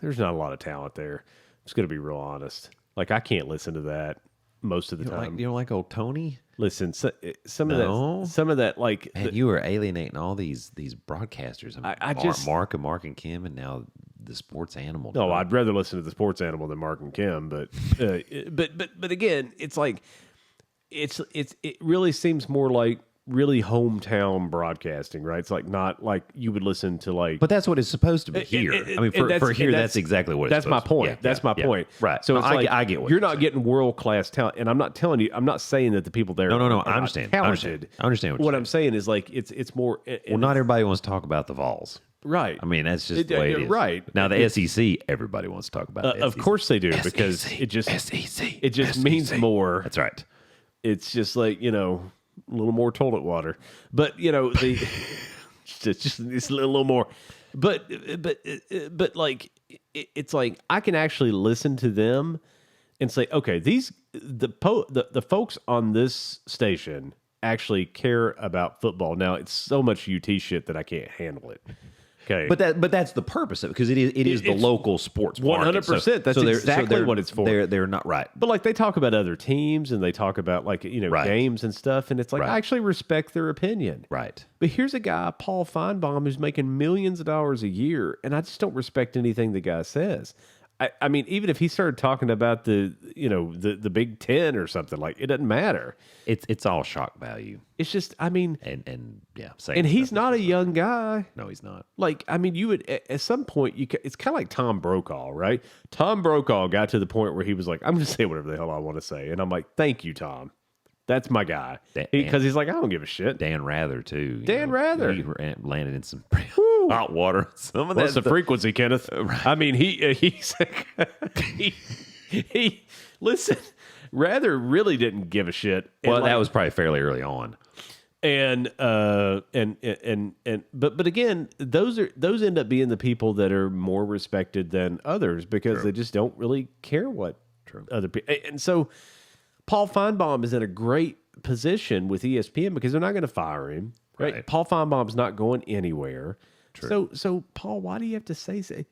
Speaker 2: there's not a lot of talent there. I'm just going to be real honest. Like, I can't listen to that most of the time.
Speaker 3: You don't like old Tony?
Speaker 2: Listen, some of that, like,
Speaker 3: man, you are alienating all these broadcasters.
Speaker 2: I just
Speaker 3: Mark and Kim, and now the Sports Animal.
Speaker 2: No, I'd rather listen to the Sports Animal than Mark and Kim. But but again, it's like it really seems more like really hometown broadcasting, right? It's like not like you would listen to like.
Speaker 3: But that's what it's supposed to be here. I mean, for here, that's exactly what.
Speaker 2: That's my point. That's my point.
Speaker 3: Right.
Speaker 2: So it's like
Speaker 3: I get what
Speaker 2: you're not getting world class talent, and I'm not telling you. I'm not saying that the people there.
Speaker 3: No. I understand.
Speaker 2: Talented.
Speaker 3: I understand
Speaker 2: what I'm saying is like it's more.
Speaker 3: Well, not everybody wants to talk about the Vols.
Speaker 2: Right.
Speaker 3: I mean, that's just the way it is.
Speaker 2: Right.
Speaker 3: Now, the SEC, everybody wants to talk about the SEC.
Speaker 2: Of course they do, because it just means more.
Speaker 3: That's right.
Speaker 2: It's just like, you know, a little more toilet water. But, you know, just a little more. But like, it's like I can actually listen to them and say, okay, the folks on this station actually care about football. Now, it's so much UT shit that I can't handle it. Okay,
Speaker 3: but that's the purpose of it, because it is the local sports market.
Speaker 2: 100%. That's exactly what it's for.
Speaker 3: They're not right,
Speaker 2: but like they talk about other teams and they talk about like, you know, games and stuff, and it's like I actually respect their opinion.
Speaker 3: Right.
Speaker 2: But here's a guy, Paul Finebaum, who's making millions of dollars a year, and I just don't respect anything the guy says. I mean, even if he started talking about the Big Ten or something, like, it doesn't matter.
Speaker 3: It's all shock value.
Speaker 2: It's just, I mean,
Speaker 3: and
Speaker 2: he's not a young guy.
Speaker 3: No, he's not.
Speaker 2: Like, I mean, you would at some point it's kind of like Tom Brokaw, right? Tom Brokaw got to the point where he was like, I'm going to say whatever the hell I want to say, and I'm like, thank you, Tom. That's my guy. Because he's like, I don't give a shit.
Speaker 3: Dan Rather, too.
Speaker 2: Rather.
Speaker 3: He landed in some hot water. Some of that's
Speaker 2: the frequency, Kenneth. Right. I mean, he listen, Rather really didn't give a shit.
Speaker 3: Well, that was probably fairly early on.
Speaker 2: But again, those end up being the people that are more respected than others because they just don't really care what other people. And so Paul Finebaum is in a great position with ESPN because they're not going to fire him. Right? Paul Finebaum's not going anywhere. True. So Paul, why do you have to say so?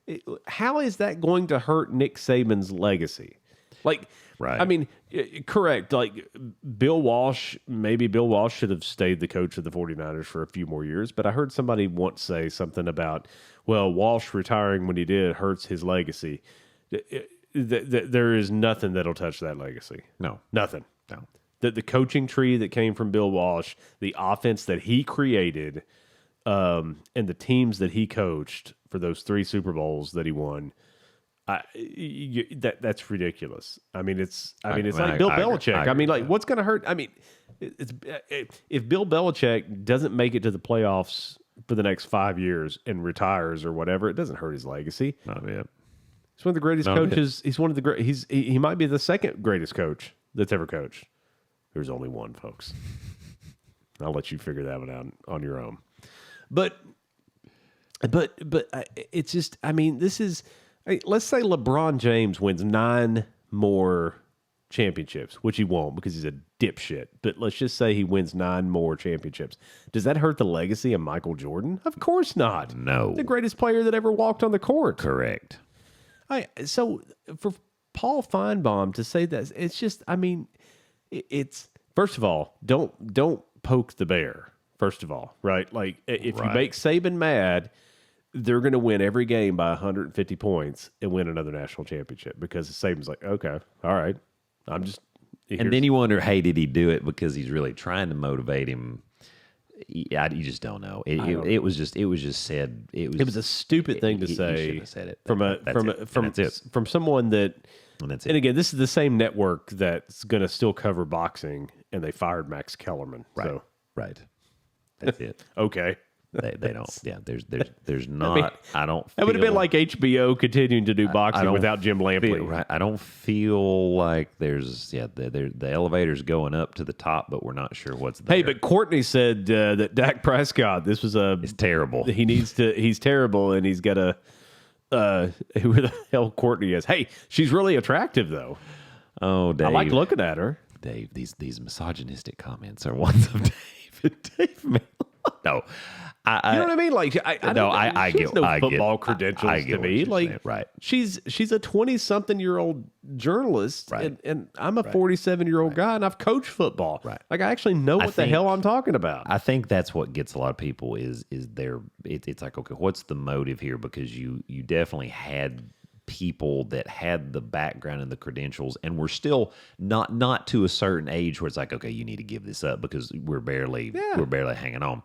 Speaker 2: How is that going to hurt Nick Saban's legacy? Like,
Speaker 3: Right.
Speaker 2: I mean, correct. Like, Bill Walsh should have stayed the coach of the 49ers for a few more years. But I heard somebody once say something about, well, Walsh retiring when he did hurts his legacy. There is nothing that'll touch that legacy.
Speaker 3: No.
Speaker 2: Nothing.
Speaker 3: No.
Speaker 2: The coaching tree that came from Bill Walsh, the offense that he created, and the teams that he coached for those 3 Super Bowls that he won, that's ridiculous. I mean, it's like Bill Belichick. I mean, like, what's going to hurt? I mean, if Bill Belichick doesn't make it to the playoffs for the next 5 years and retires or whatever, it doesn't hurt his legacy.
Speaker 3: Not yet.
Speaker 2: He's one of the greatest coaches. He's one of the great. He might be the second greatest coach that's ever coached. There's only one, folks. I'll let you figure that one out on your own. But it's just. I mean, this is. Let's say LeBron James wins 9 more championships, which he won't because he's a dipshit. But let's just say he wins 9 more championships. Does that hurt the legacy of Michael Jordan? Of course not.
Speaker 3: No.
Speaker 2: The greatest player that ever walked on the court.
Speaker 3: Correct.
Speaker 2: So for Paul Finebaum to say that, it's just, I mean, it's, first of all, don't poke the bear, first of all, right? Like, if you make Saban mad, they're going to win every game by 150 points and win another national championship because Saban's like, okay, all right, I'm just.
Speaker 3: And then you wonder, hey, did he do it because he's really trying to motivate him? You just don't know. It was just said. It was a stupid thing to say.
Speaker 2: He have said it from someone that.
Speaker 3: And that's it.
Speaker 2: And again, this is the same network that's going to still cover boxing, and they fired Max Kellerman.
Speaker 3: Right.
Speaker 2: So.
Speaker 3: Right. That's it.
Speaker 2: Okay.
Speaker 3: They don't. Yeah. There's not. I don't.
Speaker 2: That would have been like HBO continuing to do boxing without Jim Lampley.
Speaker 3: Right. I don't feel like there's. Yeah. The elevator's going up to the top, but we're not sure what's there.
Speaker 2: Hey, but Courtney said that Dak Prescott. This was
Speaker 3: It's terrible.
Speaker 2: He needs to. He's terrible, and he's got a. Who the hell Courtney is? Hey, she's really attractive though.
Speaker 3: Oh, Dave.
Speaker 2: I like looking at her.
Speaker 3: Dave, these misogynistic comments are ones of Dave. No.
Speaker 2: You know what I mean? Like, I
Speaker 3: get
Speaker 2: no football credentials to me. Like,
Speaker 3: right?
Speaker 2: She's a 20-something-year-old journalist,
Speaker 3: right.
Speaker 2: and I'm a 47-year-old guy, and I've coached football.
Speaker 3: Right.
Speaker 2: Like, I actually know what the hell I'm talking about.
Speaker 3: I think that's what gets a lot of people is it's like, okay, what's the motive here? Because you definitely had people that had the background and the credentials and we're still not to a certain age where it's like, okay, you need to give this up because we're barely hanging on.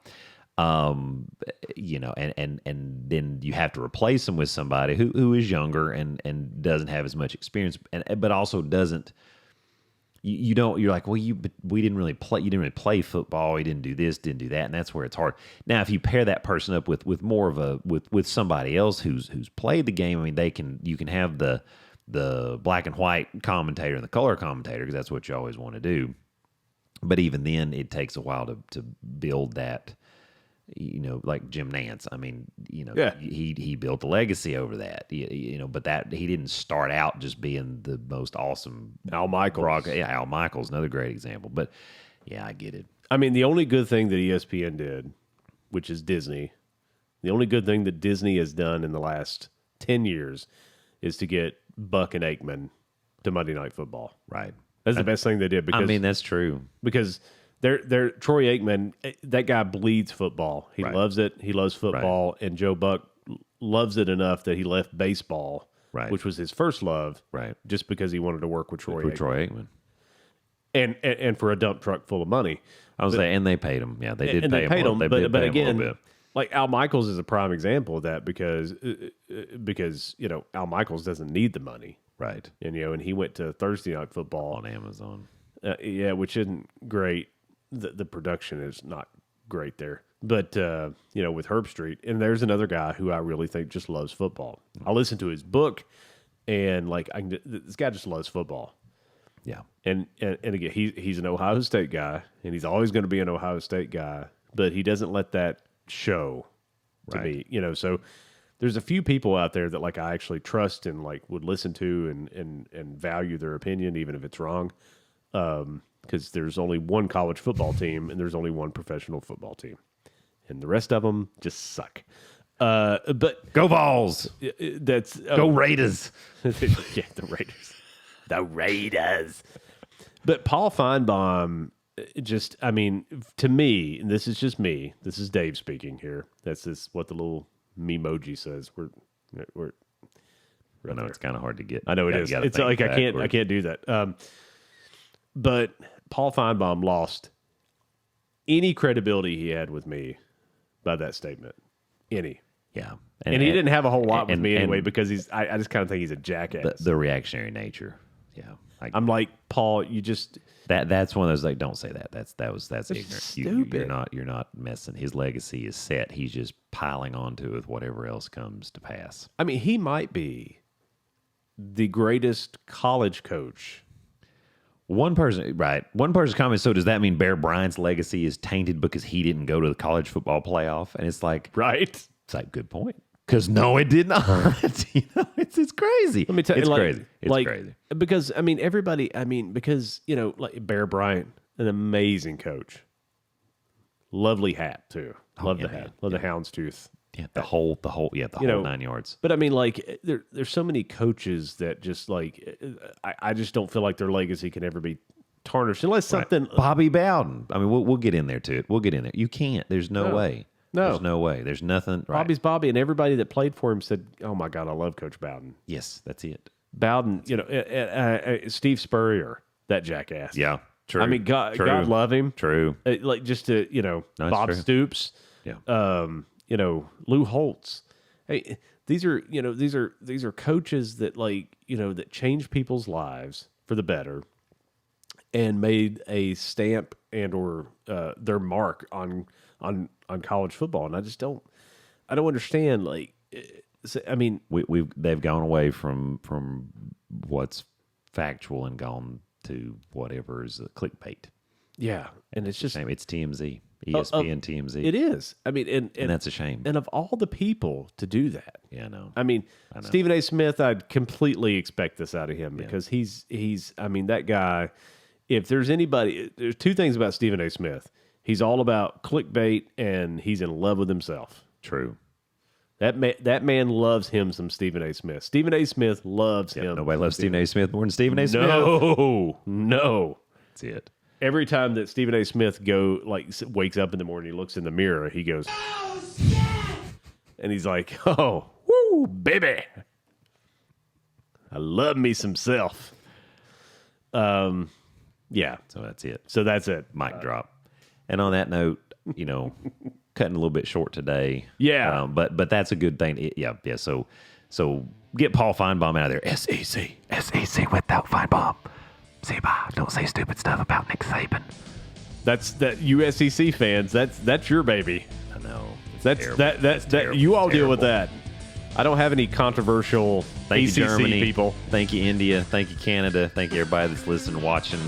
Speaker 3: You know, and then you have to replace them with somebody who is younger and doesn't have as much experience, but also doesn't. You're like, well, we didn't really play. You didn't really play football. You didn't do this, didn't do that, and that's where it's hard. Now, if you pair that person up with more of a with somebody else who's played the game, I mean, you can have the black and white commentator and the color commentator because that's what you always want to do. But even then, it takes a while to build that. You know, like Jim Nance. I mean, you know, he built a legacy over that. You know, but that he didn't start out just being the most awesome.
Speaker 2: Al Michaels.
Speaker 3: Al Michaels, another great example. But yeah, I get it.
Speaker 2: I mean, the only good thing that ESPN did, which is Disney, the only good thing that Disney has done in the last 10 years is to get Buck and Aikman to Monday Night Football.
Speaker 3: Right.
Speaker 2: That's the best thing they did. Because,
Speaker 3: I mean, that's true.
Speaker 2: Because they're Troy Aikman, that guy bleeds football. He loves it. He loves football. And Joe Buck loves it enough that he left baseball, which was his first love, just because he wanted to work with Troy Aikman. And for a dump truck full of money.
Speaker 3: I was saying, and they paid him. Yeah, they did pay him.
Speaker 2: But again, like Al Michaels is a prime example of that because you know Al Michaels doesn't need the money,
Speaker 3: right?
Speaker 2: And you know, and he went to Thursday Night Football
Speaker 3: on Amazon,
Speaker 2: which isn't great. The production is not great there, but you know, with Herb Street, and there's another guy who I really think just loves football. I listened to his book, and like this guy just loves football.
Speaker 3: Yeah,
Speaker 2: and again, he's an Ohio State guy, and he's always going to be an Ohio State guy, but he doesn't let that show to me. You know, so there's a few people out there that like I actually trust and like would listen to and value their opinion, even if it's wrong. Because there's only one college football team and there's only one professional football team, and the rest of them just suck. But
Speaker 3: go Vols!
Speaker 2: That's
Speaker 3: go Raiders!
Speaker 2: Yeah, the Raiders. The Raiders. But Paul Finebaum, to me, and this is just me, this is Dave speaking here. That's just what the little memoji says. We're
Speaker 3: I know it's kind of hard to get.
Speaker 2: I know it is. It's like I can't do that. But Paul Finebaum lost any credibility he had with me by that statement. Any.
Speaker 3: Yeah.
Speaker 2: And he didn't have a whole lot with me anyway because I just kind of think he's a jackass.
Speaker 3: The reactionary nature. Yeah.
Speaker 2: I'm like, Paul, you just...
Speaker 3: That's one of those, like, don't say that. That's ignorant.
Speaker 2: Stupid.
Speaker 3: You're not messing. His legacy is set. He's just piling onto it with whatever else comes to pass.
Speaker 2: I mean, he might be the greatest college coach.
Speaker 3: One person comments, so does that mean Bear Bryant's legacy is tainted because he didn't go to the college football playoff? And it's like,
Speaker 2: right.
Speaker 3: It's like, good point. Because no, it did not. It's crazy.
Speaker 2: Let me tell you,
Speaker 3: it's crazy. It's crazy.
Speaker 2: Because because like Bear Bryant, an amazing coach, lovely hat too. Love the hat. Love the houndstooth.
Speaker 3: Yeah, the whole 9 yards.
Speaker 2: But I mean, like there's so many coaches that just like I just don't feel like their legacy can ever be tarnished unless something.
Speaker 3: Bobby Bowden. I mean, we'll get in there to it. We'll get in there. You can't. There's no way.
Speaker 2: No.
Speaker 3: There's no way. There's nothing.
Speaker 2: Bobby's Bobby, and everybody that played for him said, "Oh my God, I love Coach Bowden."
Speaker 3: Yes, that's it.
Speaker 2: Bowden, Steve Spurrier, that jackass.
Speaker 3: Yeah, true.
Speaker 2: I mean, God love him.
Speaker 3: True.
Speaker 2: Like just to Bob
Speaker 3: true.
Speaker 2: Stoops.
Speaker 3: Yeah.
Speaker 2: Lou Holtz. Hey, these are coaches that that changed people's lives for the better, and made a stamp and or their mark on college football. And I don't understand. Like, I mean,
Speaker 3: they've gone away from what's factual and gone to whatever is clickbait.
Speaker 2: Yeah, and it's just
Speaker 3: it's TMZ, ESPN, TMZ.
Speaker 2: It is. I mean, and
Speaker 3: that's a shame.
Speaker 2: And of all the people to do that,
Speaker 3: yeah, I know.
Speaker 2: I mean, Stephen A. Smith, I'd completely expect this out of him because he's. I mean, that guy. If there's anybody, there's two things about Stephen A. Smith. He's all about clickbait, and he's in love with himself.
Speaker 3: True.
Speaker 2: That man loves him some Stephen A. Smith. Stephen A. Smith loves him.
Speaker 3: Nobody loves Stephen A. Smith more than Stephen A. Smith.
Speaker 2: No.
Speaker 3: That's it.
Speaker 2: Every time that Stephen A. Smith wakes up in the morning, he looks in the mirror, he goes, "Oh shit!" And he's like, "Oh, woo, baby, I love me some self." Yeah.
Speaker 3: So that's it. Mic drop. And on that note, cutting a little bit short today.
Speaker 2: Yeah.
Speaker 3: But that's a good thing. Yeah. So get Paul Finebaum out of there. SEC without Finebaum. Saban, don't say stupid stuff about Nick Saban.
Speaker 2: That's that USCC fans. That's your baby.
Speaker 3: I know.
Speaker 2: That's terrible. You all deal with that. I don't have any controversial
Speaker 3: Thank
Speaker 2: ACC
Speaker 3: you, Germany.
Speaker 2: people.
Speaker 3: Thank you, India. Thank you, Canada. Thank you, everybody that's listening, watching,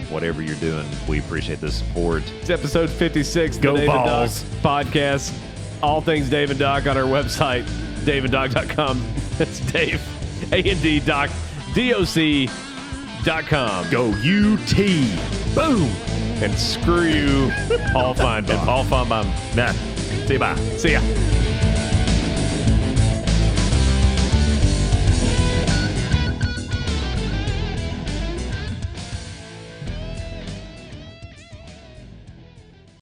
Speaker 3: whatever you're doing. We appreciate the support.
Speaker 2: It's episode 56.
Speaker 3: Go
Speaker 2: the Dave
Speaker 3: Balls.
Speaker 2: And Doc podcast. All things Dave and Doc on our website, DaveDoc056.com. That's Dave, A-N-D, Doc, D-O-C.com.
Speaker 3: Go UT.
Speaker 2: Boom. And screw you, Paul Finebaum.
Speaker 3: Paul Finebaum. Nah. See you. Bye.
Speaker 2: See ya.